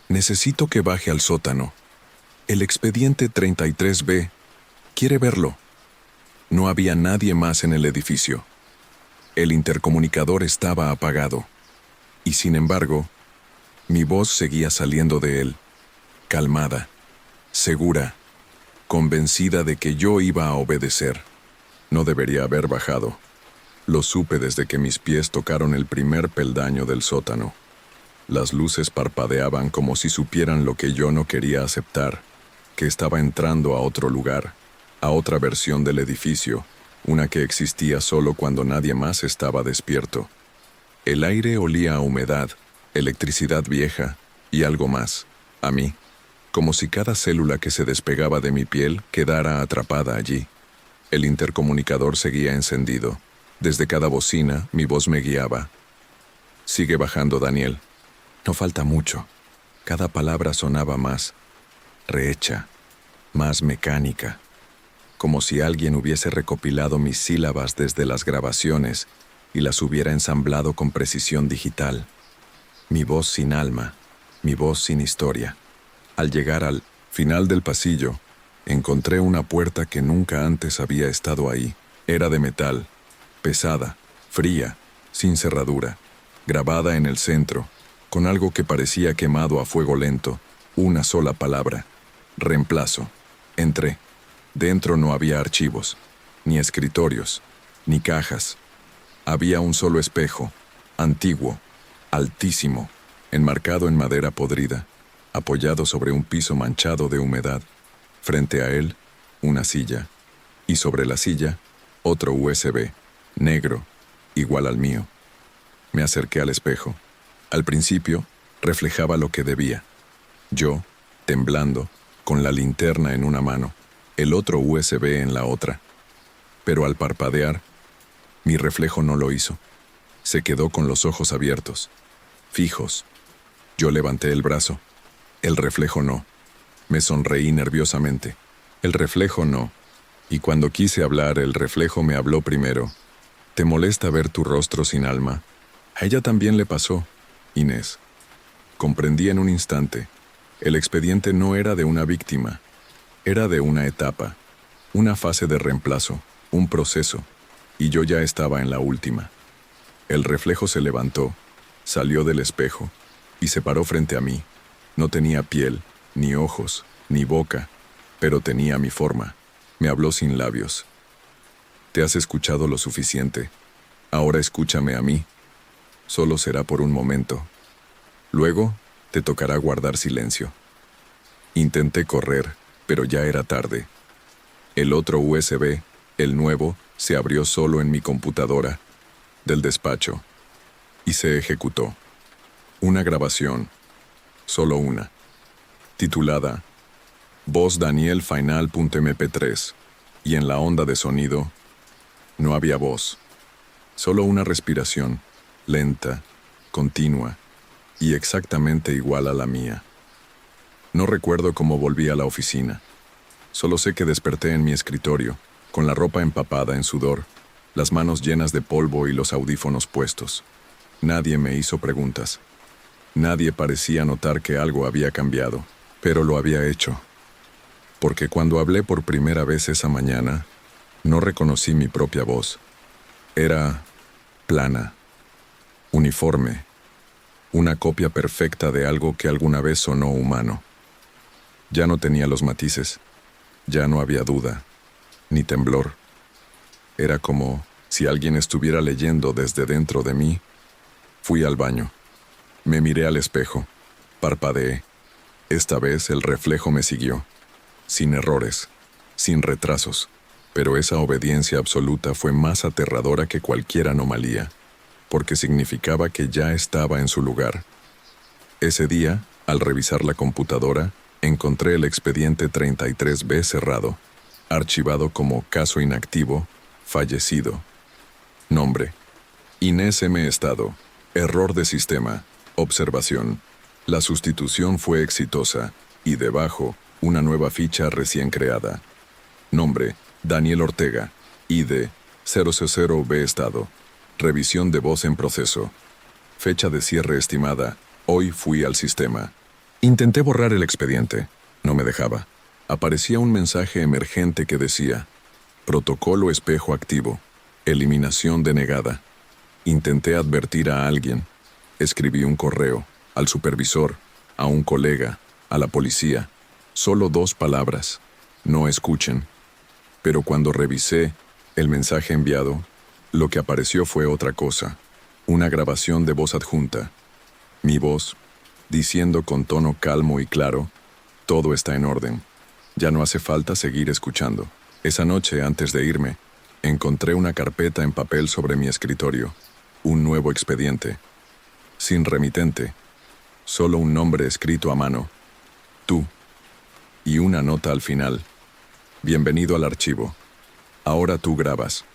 A: Necesito que baje al sótano. El expediente 33B. Quiere verlo. No había nadie más en el edificio. El intercomunicador estaba apagado. Y sin embargo, mi voz seguía saliendo de él, calmada, segura, convencida de que yo iba a obedecer. No debería haber bajado. Lo supe desde que mis pies tocaron el primer peldaño del sótano. Las luces parpadeaban como si supieran lo que yo no quería aceptar, que estaba entrando a otro lugar, a otra versión del edificio, una que existía solo cuando nadie más estaba despierto. El aire olía a humedad, electricidad vieja y algo más, a mí, como si cada célula que se despegaba de mi piel quedara atrapada allí. El intercomunicador seguía encendido. Desde cada bocina, mi voz me guiaba. Sigue bajando, Daniel. No falta mucho. Cada palabra sonaba más rehecha, más mecánica, como si alguien hubiese recopilado mis sílabas desde las grabaciones y las hubiera ensamblado con precisión digital. Mi voz sin alma, mi voz sin historia. Al llegar al final del pasillo, encontré una puerta que nunca antes había estado ahí. Era de metal, pesada, fría, sin cerradura, grabada en el centro, con algo que parecía quemado a fuego lento, una sola palabra: reemplazo. Entré. Dentro no había archivos, ni escritorios, ni cajas. Había un solo espejo, antiguo, altísimo, enmarcado en madera podrida, apoyado sobre un piso manchado de humedad. Frente a él, una silla, y sobre la silla, otro USB, negro, igual al mío. Me acerqué al espejo. Al principio, reflejaba lo que debía. Yo, temblando, con la linterna en una mano, el otro USB en la otra. Pero al parpadear, mi reflejo no lo hizo. Se quedó con los ojos abiertos, fijos. Yo levanté el brazo. El reflejo no. Me sonreí nerviosamente. El reflejo no. Y cuando quise hablar, el reflejo me habló primero. ¿Te molesta ver tu rostro sin alma? A ella también le pasó, Inés. Comprendí en un instante. El expediente no era de una víctima. Era de una etapa, una fase de reemplazo, un proceso. Y yo ya estaba en la última. El reflejo se levantó, salió del espejo y se paró frente a mí. No tenía piel, ni ojos, ni boca, pero tenía mi forma. Me habló sin labios. Te has escuchado lo suficiente. Ahora escúchame a mí. Solo será por un momento. Luego, te tocará guardar silencio. Intenté correr, pero ya era tarde. El otro USB, el nuevo, se abrió solo en mi computadora, del despacho, y se ejecutó. Una grabación, solo una, titulada Voz Daniel Final.mp3, y en la onda de sonido no había voz, solo una respiración, lenta, continua, y exactamente igual a la mía. No recuerdo cómo volví a la oficina. Solo sé que desperté en mi escritorio, con la ropa empapada en sudor, las manos llenas de polvo y los audífonos puestos. Nadie me hizo preguntas. Nadie parecía notar que algo había cambiado, pero lo había hecho. Porque cuando hablé por primera vez esa mañana, no reconocí mi propia voz. Era plana, uniforme, una copia perfecta de algo que alguna vez sonó humano. Ya no tenía los matices, ya no había duda, ni temblor. Era como si alguien estuviera leyendo desde dentro de mí. Fui al baño. Me miré al espejo. Parpadeé. Esta vez el reflejo me siguió. Sin errores, sin retrasos. Pero esa obediencia absoluta fue más aterradora que cualquier anomalía, porque significaba que ya estaba en su lugar. Ese día, al revisar la computadora, encontré el expediente 33B cerrado, archivado como caso inactivo, fallecido. Nombre: Inés M. Estado. Error de sistema. Observación: la sustitución fue exitosa, y debajo, una nueva ficha recién creada. Nombre: Daniel Ortega. ID: 000B Estado. Revisión de voz en proceso. Fecha de cierre estimada: hoy fui al sistema. Intenté borrar el expediente. No me dejaba. Aparecía un mensaje emergente que decía: protocolo espejo activo. Eliminación denegada. Intenté advertir a alguien. Escribí un correo, al supervisor, a un colega, a la policía. Solo 2 palabras: no escuchen. Pero cuando revisé el mensaje enviado, lo que apareció fue otra cosa. Una grabación de voz adjunta. Mi voz, diciendo con tono calmo y claro: todo está en orden. Ya no hace falta seguir escuchando. Esa noche, antes de irme, encontré una carpeta en papel sobre mi escritorio. Un nuevo expediente. Sin remitente. Solo un nombre escrito a mano. Tú. Y una nota al final: bienvenido al archivo. Ahora tú grabas.